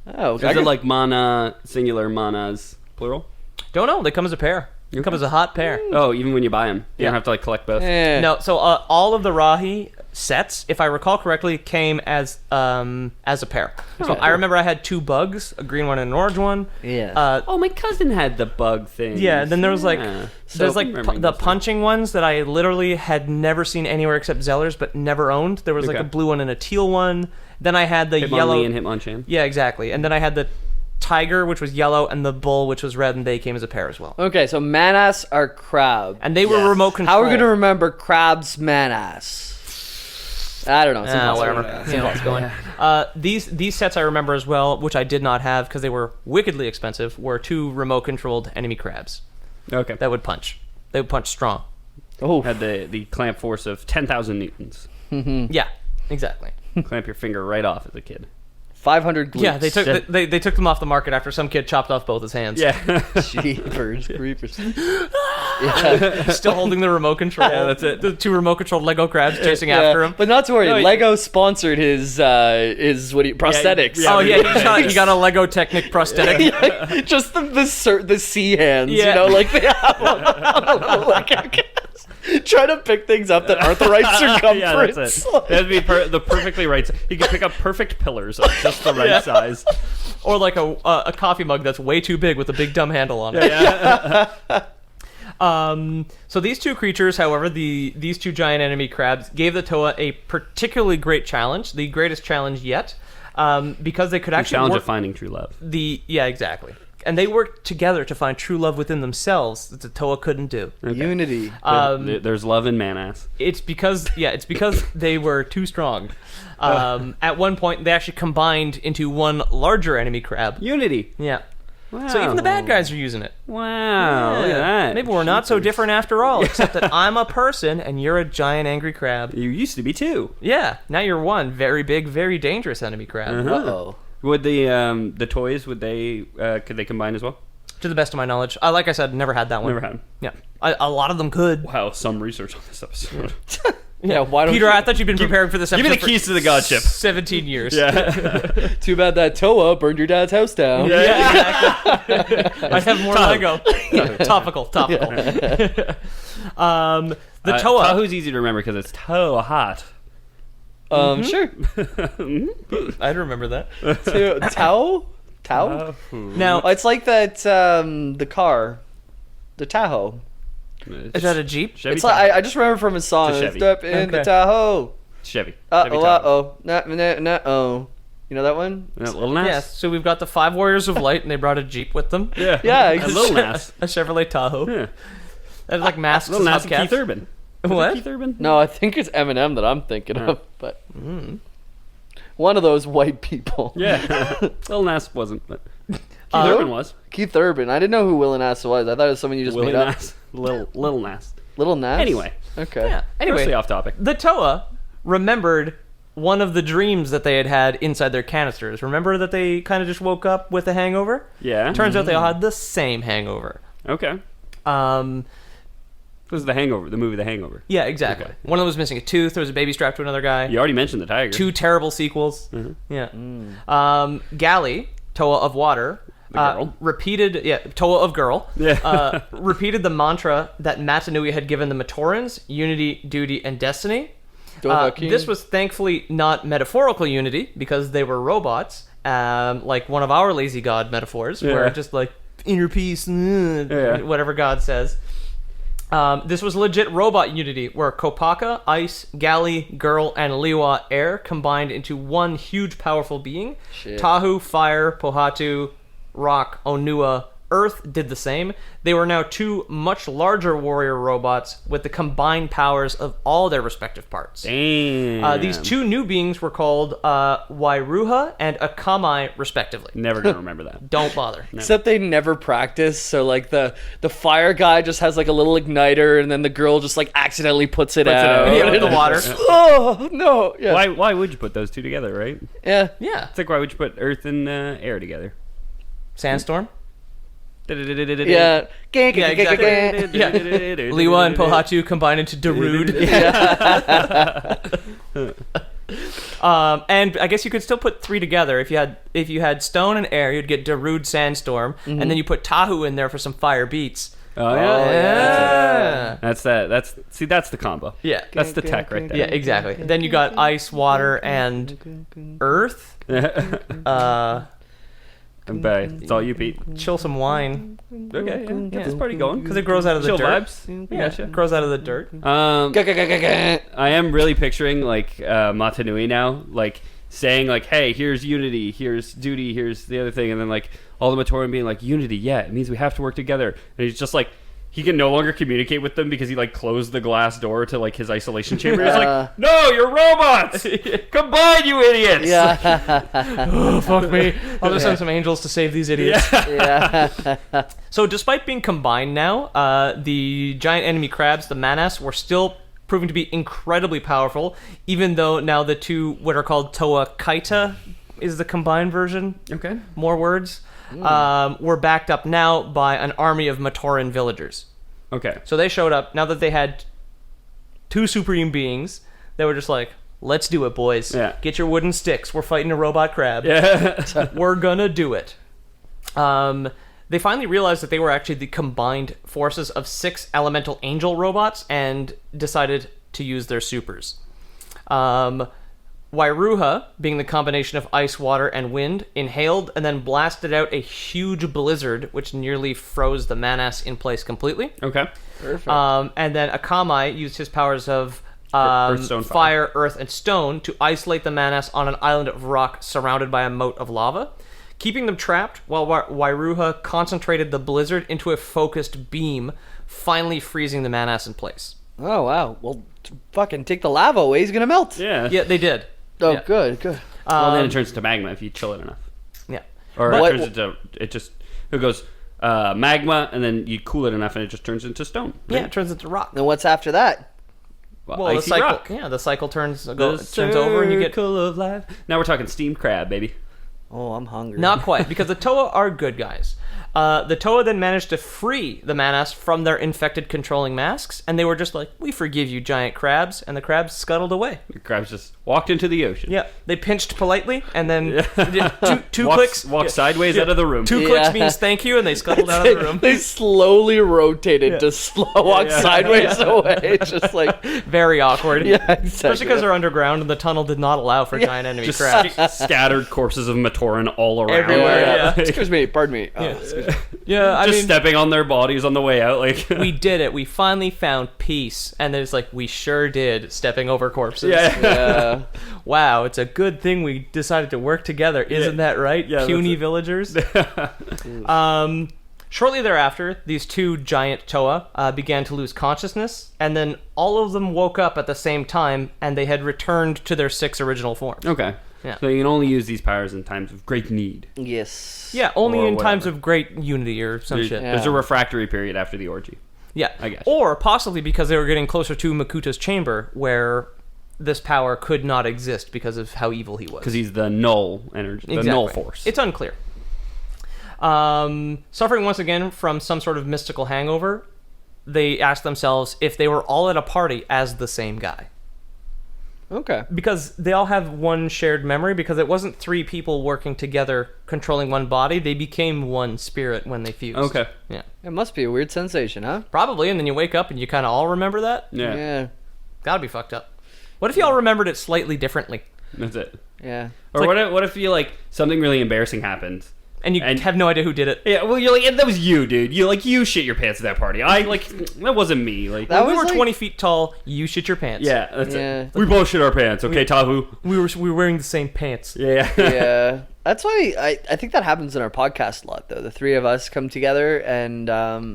Oh, Is it like mana, singular, manas, plural? Don't know. They come as a pair. They come as a hot pair. Oh, even when you buy them. You Yeah. don't have to like collect both. No, so all of the Rahi sets, if I recall correctly, came as a pair. So I remember I had 2 bugs, a green one and an orange one. Yeah. Oh, my cousin had the bug thing. Yeah, then there was like Yeah. there's So- like remembering the those punching ones that I literally had never seen anywhere except Zellers, but never owned. There was like Okay. a blue one and a teal one, Then I had the yellow... Hitmonlee and Hitmonchan. Yeah, exactly. And then I had the tiger, which was yellow, and the bull, which was red, and they came as a pair as well. Okay, so Manass are crab. And they were Yes. remote control. How are we gonna remember crab's Manass? I don't know. It's impossible. Whatever. It's You know what's impossible. going. These sets I remember as well, which I did not have because they were wickedly expensive, were 2 remote-controlled enemy crabs Okay. that would punch. They would punch strong. Oh, Had the clamp force of 10,000 newtons. Yeah, exactly. Clamp your finger right off as a kid. 500 glutes. Yeah, they took them off the market after some kid chopped off both his hands. Yeah. Jeepers creepers. Yeah. Still holding the remote control. Yeah, that's it. The 2 remote-controlled Lego crabs chasing after him. But not to worry, No, Lego sponsored his prosthetics. yeah, Oh yeah, he got a Lego Technic prosthetic. Yeah, just the sea hands, Yeah. you know, like they have on a little Lego cast. Trying to pick things up that aren't the right circumference. Yeah, that's it. That'd be the perfectly right. You can pick up perfect pillars of just the right size. Or like a coffee mug that's way too big with a big dumb handle on it. Yeah. So these 2 creatures, however, these 2 giant enemy crabs, gave the Toa a particularly great challenge, the greatest challenge yet, because they could The actually challenge work of finding true love. yeah, exactly. And they worked together to find true love within themselves that the Toa couldn't do. Unity. There's love in Manass. It's because they were too strong. At one point, they actually combined into one larger enemy crab. Unity. Yeah. Wow. So even the bad guys are using it. Wow. Look at that. Maybe we're not so different after all, except that I'm a person and you're a giant angry crab. You used to be 2. Yeah, now you're one very big, very dangerous enemy crab. Uh-oh. Would the toys could they combine as well? To the best of my knowledge, like I said, never had that one. Never had 'em. Yeah, a lot of them could. Wow, some research on this episode. Yeah, why don't Peter, you... I thought you'd been preparing for this Give episode. me the keys to the god ship. 17 years. Yeah. Too bad that Toa burned your dad's house down. Yeah, exactly. I'd have more Lego. Topical. The Toa. Tahoe's easy to remember because it's toe hot. Sure. I'd remember that. Tao? Tao? Now, It's like that, the car. The Tahoe. is that a Jeep? Chevy? It's like, I just remember from his song, It's a Chevy. Step in the Okay. Tahoe. Chevy. Uh-oh, Chevy Tahoe. uh-oh. Nah-oh. You know that one? That little Nas? Yes. So we've got the 5 Warriors of Light, and they brought a Jeep with them. Yeah. Yeah, A little Nas. A Chevrolet Tahoe. Yeah. That's like masks Little and Nas and hubcaps. Keith Urban. Was it What? Keith Urban? No, I think it's Eminem that I'm thinking Oh. of, but... One of those white people. Yeah. Lil Nas wasn't, but Keith Who? Urban was. Keith Urban. I didn't know who Will Nass was. I thought it was someone you just Willie made up. Nas. Lil Nas. Little Nas? Anyway. Okay. Yeah. Anyway, Mostly off topic. the Toa remembered one of the dreams that they had inside their canisters. Remember that they kind of just woke up with a hangover? Yeah. Turns out they all had the same hangover. Okay. Um, This is The Hangover, the movie The Hangover. yeah, exactly. Okay. One of them was missing a tooth. There was a baby strapped to another guy. You already mentioned the tiger. 2 terrible sequels. Yeah. Galley, Toa of Water. The girl. Toa of Girl. Yeah. Repeated the mantra that Matanui had given the Matorans: unity, duty, and destiny. Dovahkiin. This was thankfully not metaphorical unity because they were robots, like one of our lazy god metaphors, where Yeah. just like inner peace, Yeah. whatever God says. This was legit robot unity, where Kopaka, Ice, Galley, Girl, and Liwa, Air, combined into one huge powerful being. Shit. Tahu, Fire, Pohatu, Rock, Onua, Earth did the same. They were now 2 much larger warrior robots with the combined powers of all their respective parts. Damn. These 2 new beings were called Wairuha and Akamai, respectively. Never gonna remember that. Don't bother. Except they never practice, so like the fire guy just has like a little igniter, and then the girl just like accidentally puts it out. out. Yeah, with the water. Oh no! Yeah, Why would you put those 2 together, right? yeah. Yeah. It's like, why would you put Earth and air together? Sandstorm. Yeah. Yeah, exactly. Yeah. Liwa and Pohatu combined into Darude. And I guess you could still put 3 together. If you had stone and air, you'd get Darude Sandstorm, and then you put Tahu in there for some fire beats. Oh yeah. Yeah. That's the combo. Yeah. That's the tech right there. Yeah, exactly. Then you got ice, water, and earth. Bye. It's all you, Pete. Chill some wine. Okay, yeah. Get this party going. Because it grows out of the Chill dirt. vibes. Yeah, Gotcha. it grows out of the dirt. I am really picturing like Matanui now, like saying like, "Hey, here's unity, here's duty, here's the other thing," and then like all the Matoran being like, "Unity, yeah, it means we have to work together," and he's just like. He can no longer communicate with them because he like closed the glass door to like his isolation chamber. He's like, "No, you're robots! Combine, you idiots!" Yeah. Oh, fuck me. I'll just send some angels to save these idiots. Yeah. So despite being combined now, the giant enemy crabs, the Manas, were still proving to be incredibly powerful, even though now the two, what are called Toa Kaita, is the combined version. Okay. More words. Were backed up now by an army of Matoran villagers. Okay. So they showed up, now that they had two supreme beings, they were just like, let's do it, boys. Yeah. Get your wooden sticks. We're fighting a robot crab. Yeah. We're gonna do it. They finally realized that they were actually the combined forces of 6 elemental angel robots and decided to use their supers. Wairuha, being the combination of ice, water, and wind, inhaled and then blasted out a huge blizzard, which nearly froze the Manas in place completely. Okay. Perfect. And then Akamai used his powers of Earth, stone, fire, earth, and stone to isolate the Manas on an island of rock surrounded by a moat of lava, keeping them trapped while Wairuha concentrated the blizzard into a focused beam, finally freezing the Manas in place. Oh, wow. Well, fucking take the lava away. He's going to melt. Yeah. Yeah, they did. Oh, Yeah. good. Well, then it turns into magma if you chill it enough. Yeah. Or But- it goes magma, and then you cool it enough, and it just turns into stone. Yeah, right? it turns into rock. Then what's after that? Well, the icy cycle. rock. Yeah, the cycle turns The turns over, and you get circle of life. Now we're talking steamed crab, baby. Oh, I'm hungry. not quite because the Toa are good guys. The Toa then managed to free the Manas from their infected controlling masks, and they were just like, "We forgive you, giant crabs," and the crabs scuttled away. The crabs just walked into the ocean. Yeah, they pinched politely, and then did two Walks- clicks. walk sideways out of the room. Two Yeah. clicks means thank you, and they scuttled out of the room. They slowly rotated to slow walk sideways away. Just like, Very awkward. yeah, exactly. Especially because they're underground, and the tunnel did not allow for giant enemy Just crabs. scattered corpses of Matoran all around. Everywhere, Yeah. yeah. Excuse me, pardon me. Oh, excuse me. Yeah, I Just mean, stepping on their bodies on the way out. Like we did it. We finally found peace, and then it's like we sure did, stepping over corpses. yeah. Yeah. Wow, it's a good thing we decided to work together, isn't that right, Yeah, puny that's it. villagers? Shortly thereafter, these two giant Toa began to lose consciousness, and then all of them woke up at the same time, and they had returned to their 6 original forms. Okay. Yeah. So you can only use these powers in times of great need. Yes. Yeah, only Or in times whatever. of great unity or some shit. Yeah. There's a refractory period after the orgy. Yeah. I guess. Or possibly because they were getting closer to Makuta's chamber, where this power could not exist because of how evil he was. Because he's the null energy, the null force. It's unclear. Suffering once again from some sort of mystical hangover, they asked themselves if they were all at a party as the same guy. Okay. Because they all have one shared memory, because it wasn't 3 people working together controlling one body. They became one spirit when they fused. Okay. Yeah. It must be a weird sensation, huh? Probably, and then you wake up and you kind of all remember that? Yeah. Gotta be fucked up. What if you all remembered it slightly differently? That's it. Yeah. Or what if you like something really embarrassing happened? And you have no idea who did it? Yeah, well, you're like, that was you, dude. You shit your pants at that party. That wasn't me. Like, That we was were like- 20 feet tall, you shit your pants. yeah, that's Yeah. it. We both shit our pants, okay, Tahu? We were wearing the same pants. Yeah. Yeah. That's why I think that happens in our podcast a lot, though. The 3 of us come together and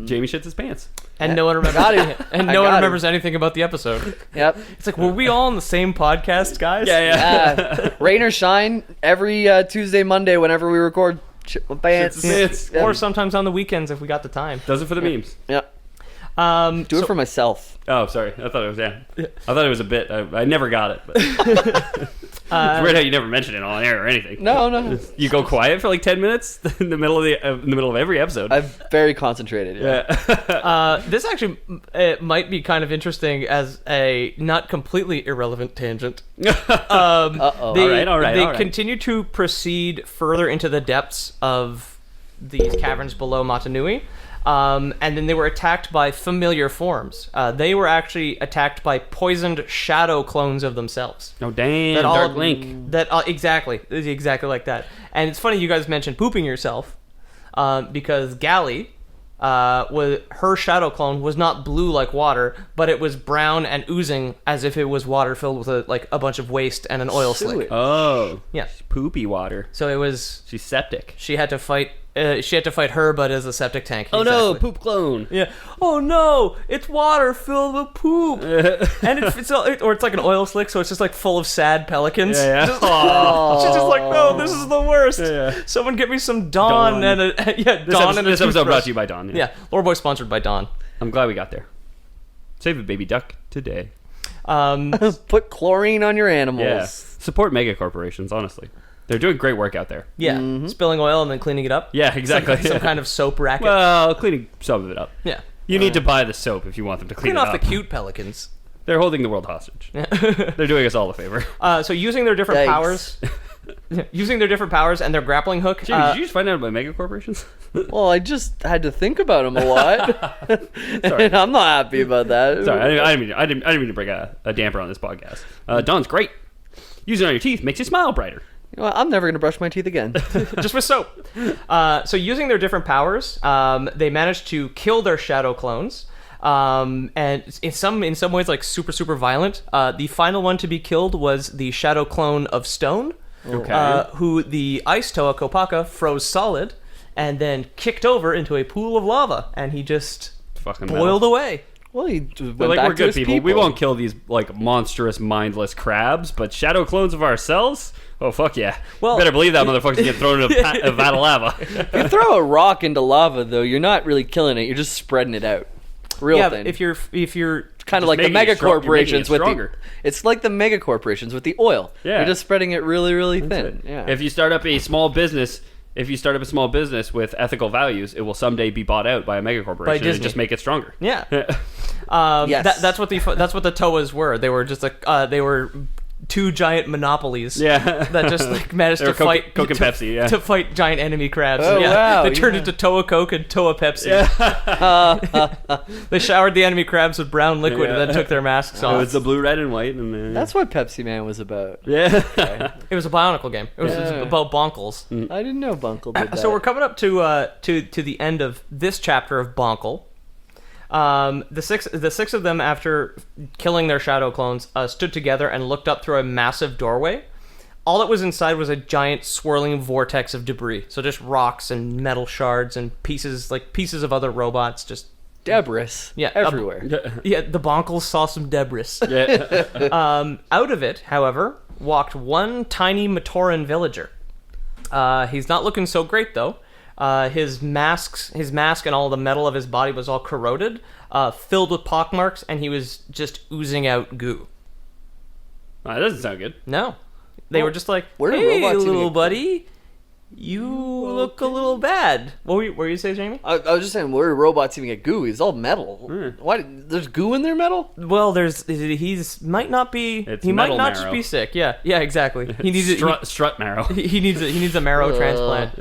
Jamie shits his pants. And no one remembers Got it. and I no one got it. remembers anything about the episode. Yep. It's like, were we all on the same podcast, guys? Yeah. Rain or shine, every Tuesday, Monday, whenever we record, shit my pants. It's- Yep. Or sometimes on the weekends if we got the time. Does it for the memes. Yep. Do So- it for myself. Oh, sorry. I thought it was, I thought it was a bit. I never got it. But. It's weird how you never mention it on air or anything. No. You go quiet for like 10 minutes in the middle of every episode. I'm very concentrated. yeah. This actually might be kind of interesting as a not completely irrelevant tangent. Uh-oh. They, All right. They continue to proceed further into the depths of these caverns below Matanui. And then they were attacked by familiar forms. They were actually attacked by poisoned shadow clones of themselves. Oh, damn. That all- Dark Link. That exactly like that. And it's funny you guys mentioned pooping yourself, because Gally, was her shadow clone was not blue like water, but it was brown and oozing as if it was water filled with a bunch of waste and an oil Sewage. slick. Oh. Yeah. Poopy water. So it was. She's septic. She had to fight. She had to fight her, but as a septic tank. Oh no, Exactly. poop clone. Yeah. Oh no, it's water filled with poop, and or it's like an oil slick, so it's just like full of sad pelicans. Yeah. Just- she's just like, no, this is the worst. Yeah. Someone get me some Dawn, Dawn. and a Dawn and a This episode toothbrush. brought to you by Dawn. Yeah, Lore Boy sponsored by Dawn. I'm glad we got there. Save a baby duck today. Put chlorine on your animals. Yeah. Support mega corporations, honestly. They're doing great work out there. Yeah, spilling oil and then cleaning it up. Yeah, exactly. Some kind of soap racket. Well, cleaning some of it up. Yeah. You need to buy the soap if you want them to clean Clean it off up. the cute pelicans. They're holding the world hostage. They're doing us all a favor. So using their different Yikes. powers, using their different powers and their grappling hook. Jimmy, did you just find out about mega corporations? Well, I just had to think about them a lot. Sorry. And I'm not happy about that. Sorry, I didn't mean to bring a damper on this podcast. Dawn's great. Using it on your teeth makes you smile brighter. You know what? I'm never going to brush my teeth again. Just with soap. So using their different powers, they managed to kill their shadow clones. And in some ways, like super violent. The final one to be killed was the shadow clone of Stone, Okay. who the ice Toa Kopaka froze solid, and then kicked over into a pool of lava, and he just Fucking boiled metal. away. Well, he went But, like, back we're to good his people. We won't kill these like monstrous, mindless crabs, but shadow clones of ourselves? Oh fuck yeah! Well- Better believe that motherfucker's get thrown in a vat of lava. If you throw a rock into lava, though, you're not really killing it. You're just spreading it out. Real Yeah, thing. but if you're kind of just like the making it mega strong- you're making it corporations with the. stronger. It's like the mega corporations with the oil. Yeah. You're just spreading it really thin. Yeah. If you start up a small business. If you start up a small business with ethical values, it will someday be bought out by a mega corporation Disney. and just make it stronger. yeah. Yes. That's what the Toas were. They were just like they were two giant monopolies. Yeah. That just like managed They to were Coke- fight Coke and Pepsi, yeah. to fight giant enemy crabs. Oh, yeah. wow, They turned yeah. into Toa Coke and Toa Pepsi. They showered the enemy crabs with brown liquid and Yeah. then took their masks So off. it's the blue, red, and white, and That's what Pepsi Man was about. yeah. It was a Bionicle game. It was Yeah. about Boncles. I didn't know Buncle did that. So we're coming up to the end of this chapter of Boncle. The six of them, after killing their shadow clones, stood together and looked up through a massive doorway. All that was inside was a giant swirling vortex of debris. So just rocks and metal shards and pieces of other robots. Just Debris. Yeah, Everywhere. yeah, the Boncles saw some debris. Yeah. Out of it, however, walked one tiny Matoran villager. He's not looking so great though. His mask and all the metal of his body was all corroded, filled with pockmarks, and he was just oozing out goo. That doesn't sound good. No, they were just like, where do "Hey, robots even little get- buddy, you look a little bad." What were you saying, Jamie? I was just saying, where do robots even get goo? It's all metal. Why? There's goo in their metal? Well, he's might not be. It's he might metal not just marrow. be sick. Yeah, exactly. He needs strut marrow. he needs a marrow transplant.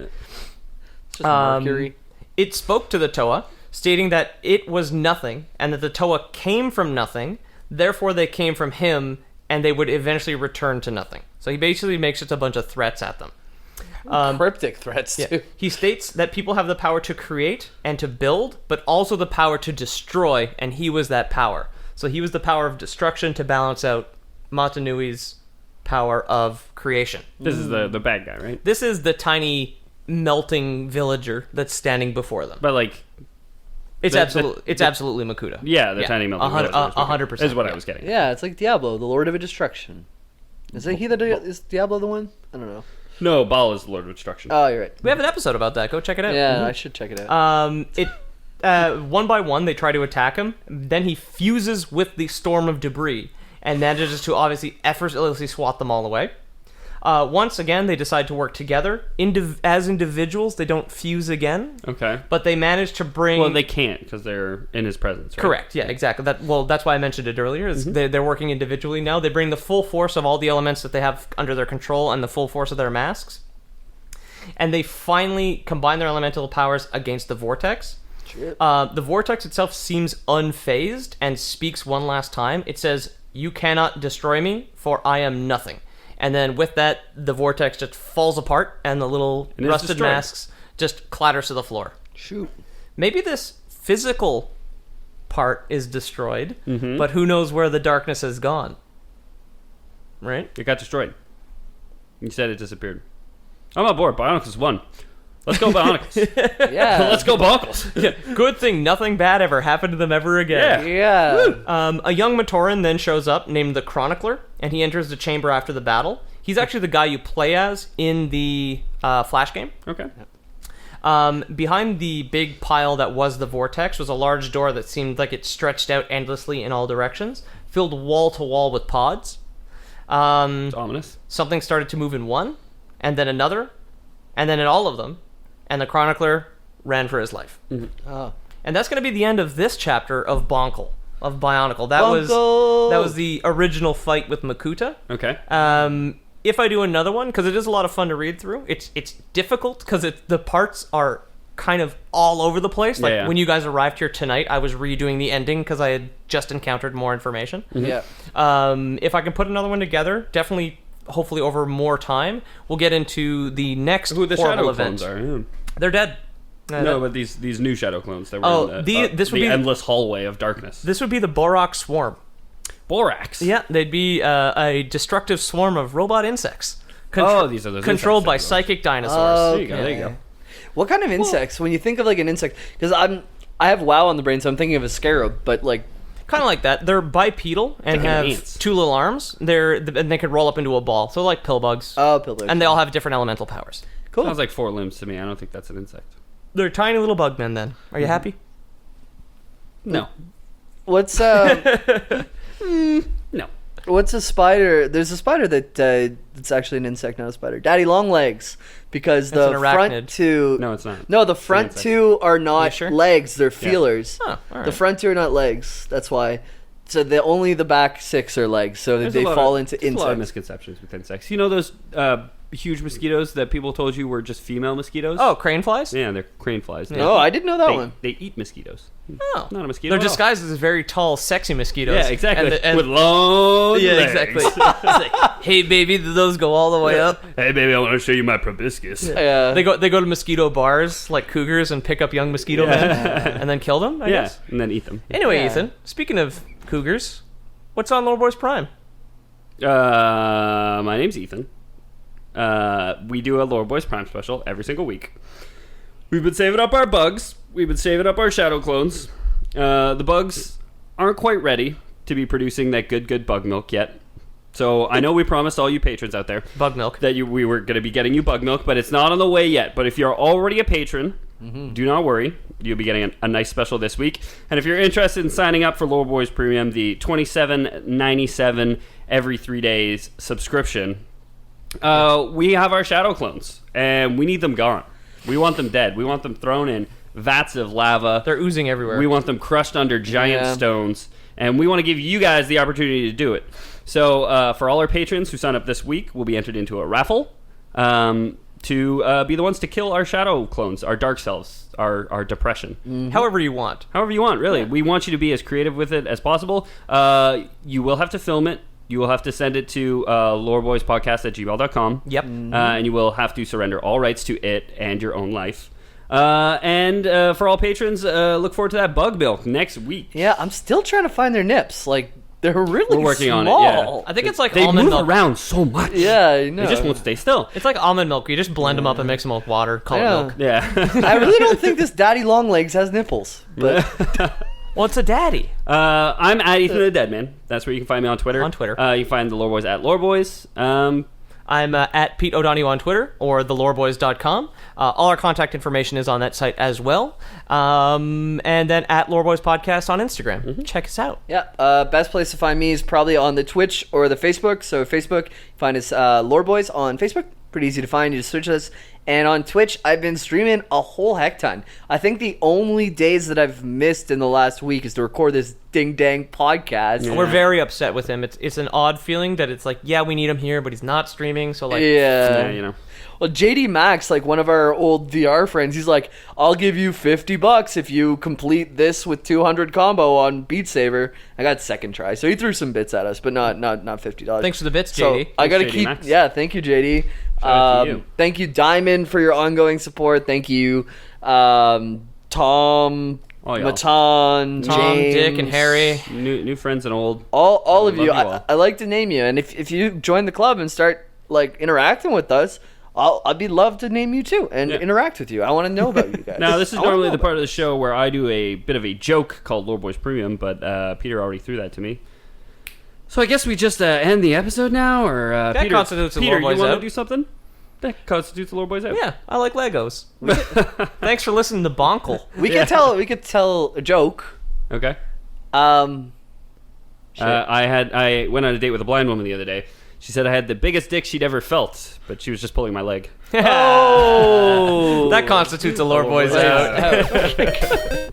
It's just mercury. It spoke to the Toa, stating that it was nothing, and that the Toa came from nothing, therefore they came from him, and they would eventually return to nothing. So he basically makes just a bunch of threats at them. Cryptic threats, too. He states that people have the power to create and to build, but also the power to destroy, and he was that power. So he was the power of destruction to balance out Matanui's power of creation. This is the bad guy, right? This is the tiny melting villager that's standing before them. But like, It's The- absolutely Makuta. yeah, the tiny melting 100%. is what I was getting. At. Yeah, it's like Diablo, the Lord of Destruction. Is Diablo the one? I don't know. No, Baal is the Lord of Destruction. Oh, you're right. We have an episode about that. Go check it out. Yeah, I should check it out. One by one, they try to attack him. Then he fuses with the storm of debris and manages to obviously effortlessly swat them all away. Once again, they decide to work together. As individuals, they don't fuse again, Okay. but they manage to bring... Well, they can't because they're in his presence. Right? Correct. Yeah, exactly. That's why I mentioned it earlier. Is they're working individually now. They bring the full force of all the elements that they have under their control and the full force of their masks, and they finally combine their elemental powers against the vortex. The vortex itself seems unfazed and speaks one last time. It says, "You cannot destroy me, for I am nothing." And then with that, the vortex just falls apart, and the little And it's rusted destroyed. masks just clatters to the floor. Shoot. maybe this physical part is destroyed, but who knows where the darkness has gone? Right? It got destroyed. You said it disappeared. I'm on board. Bionicles won. Let's go Bionicles. Yeah. Let's go Boncles. Yeah, good thing nothing bad ever happened to them ever again. Yeah. A young Matoran then shows up named the Chronicler, and he enters the chamber after the battle. He's actually the guy you play as in the Flash game. Okay. Behind the big pile that was the vortex was a large door that seemed like it stretched out endlessly in all directions, filled wall to wall with pods. It's ominous. Something started to move in one, and then another, and then in all of them, and the Chronicler ran for his life. Oh. And that's going to be the end of this chapter of Boncle, of Bionicle. That Boncle! was the original fight with Makuta. Okay. If I do another one, because it is a lot of fun to read through, it's difficult because the parts are kind of all over the place. Like Yeah. when you guys arrived here tonight, I was redoing the ending because I had just encountered more information. Yeah. If I can put another one together, definitely, hopefully over more time, we'll get into the next Who the horrible shadow event. clones are. Yeah. They're dead. No, but these new shadow clones that were Oh, in this would the be endless hallway of darkness. This would be the Borak Swarm. Borax. Yeah, they'd be a destructive swarm of robot insects. These are those controlled by insects. psychic dinosaurs. There you go. There you go. What kind of insects? When you think of like an insect, because I have WoW on the brain, so I'm thinking of a scarab. But like, Kind of like that. They're bipedal and Thinking have ants. 2 little arms. And they could roll up into a ball. So like pill bugs. pillars. And they all have different elemental powers. cool. Sounds like 4 limbs to me. I don't think that's an insect. They're tiny little bug men. Then are you happy? No. What's No. what's a spider? There's a spider that's actually an insect, not a spider. Daddy long legs, because That's the an front arachnid. two. No, it's not. No, the front insect. two are not sure? legs; they're feelers. Oh, all right. The front two are not legs. That's why. So only the back 6 are legs. So There's they a lot fall of- into there's a lot of insects. misconceptions with insects. You know those huge mosquitoes that people told you were just female mosquitoes? Oh, crane flies? Yeah, they're crane flies. Oh, I didn't know that they, one. they eat mosquitoes. Oh. Not a mosquito. They're at all. disguised as very tall, sexy mosquitoes. Yeah, exactly. And With long yeah, legs. exactly. It's like, hey, baby, do those go all the way up? Hey, baby, I want to show you my proboscis. Yeah. They go to mosquito bars like cougars and pick up young mosquito men and then kill them, I Yeah, guess. and then eat them. Anyway, Yeah. Ethan, speaking of cougars, what's on Lord Boys Prime? My name's Ethan. We do a Lore Boys Prime special every single week. We've been saving up our bugs. We've been saving up our shadow clones. The bugs aren't quite ready to be producing that good bug milk yet. So I know we promised all you patrons out there Bug milk. that we were going to be getting you bug milk, but it's not on the way yet. But if you're already a patron, do not worry. You'll be getting a nice special this week. And if you're interested in signing up for Lore Boys Premium, the $27.97 every 3 days subscription, we have our shadow clones, and we need them gone. We want them dead. We want them thrown in vats of lava. They're oozing everywhere. We want them crushed under giant Yeah. stones, and we want to give you guys the opportunity to do it. So for all our patrons who sign up this week, we'll be entered into a raffle to be the ones to kill our shadow clones, our dark selves, our depression. However you want. However you want, really. We want you to be as creative with it as possible. You will have to film it. You will have to send it to loreboyspodcast@gmail.com. Yep. And you will have to surrender all rights to it and your own life. And for all patrons, look forward to that bug milk next week. Yeah, I'm still trying to find their nips. Like, they're really We're working on small. it, yeah. I think it's like They almond move milk. around so much. Yeah, I know. They just won't stay still. It's like almond milk. You just blend them up and mix them with water. Call Yeah. it milk. Yeah. I really don't think this daddy long legs has nipples. But Well, it's a daddy. I'm at Ethan the Deadman. That's where you can find me on Twitter. On Twitter. You can find the Lore Boys at Lore Boys. I'm at Pete O'Donoghue on Twitter or theloreboys.com. All our contact information is on that site as well. And then at Loreboys Podcast on Instagram. Check us out. yeah, best place to find me is probably on the Twitch or the Facebook. So Facebook, find us Lore Boys on Facebook. Pretty easy to find. You just search us. And on Twitch, I've been streaming a whole heck ton. I think the only days that I've missed in the last week is to record this ding dang podcast. We're very upset with him. It's an odd feeling that it's like, yeah, we need him here, but he's not streaming. So like, yeah, you know. Well, JD Max, like one of our old VR friends, he's like, I'll give you $50 if you complete this with 200 combo on Beat Saber. I got second try, so he threw some bits at us, but not $50. thanks for the bits, So JD. I gotta JD keep, Max. yeah. Thank you, JD. Shout out to you. Thank you, Diamond, for your ongoing support. Thank you, Tom, Oh, y'all. Matan, Tom, James, Dick, and Harry. New friends and old. all of Love you. you all. I like to name you, and if you join the club and start like interacting with us, I'd be love to name you too and Yeah. interact with you. I want to know about you guys. Now, this is I wanna normally know the part about of the show where I do a bit of a joke called Lord Boys Premium, but Peter already threw that to me. So I guess we just end the episode now, or That Peter, constitutes a Peter, Lord you Boys want to Out. do something? That constitutes a Lord Boys Out. Yeah, I like Legos. Thanks for listening to Boncle. We could tell a joke. Okay. Shit. I went on a date with a blind woman the other day. She said I had the biggest dick she'd ever felt, but she was just pulling my leg. Oh, That constitutes a Lord Boys Boys Out.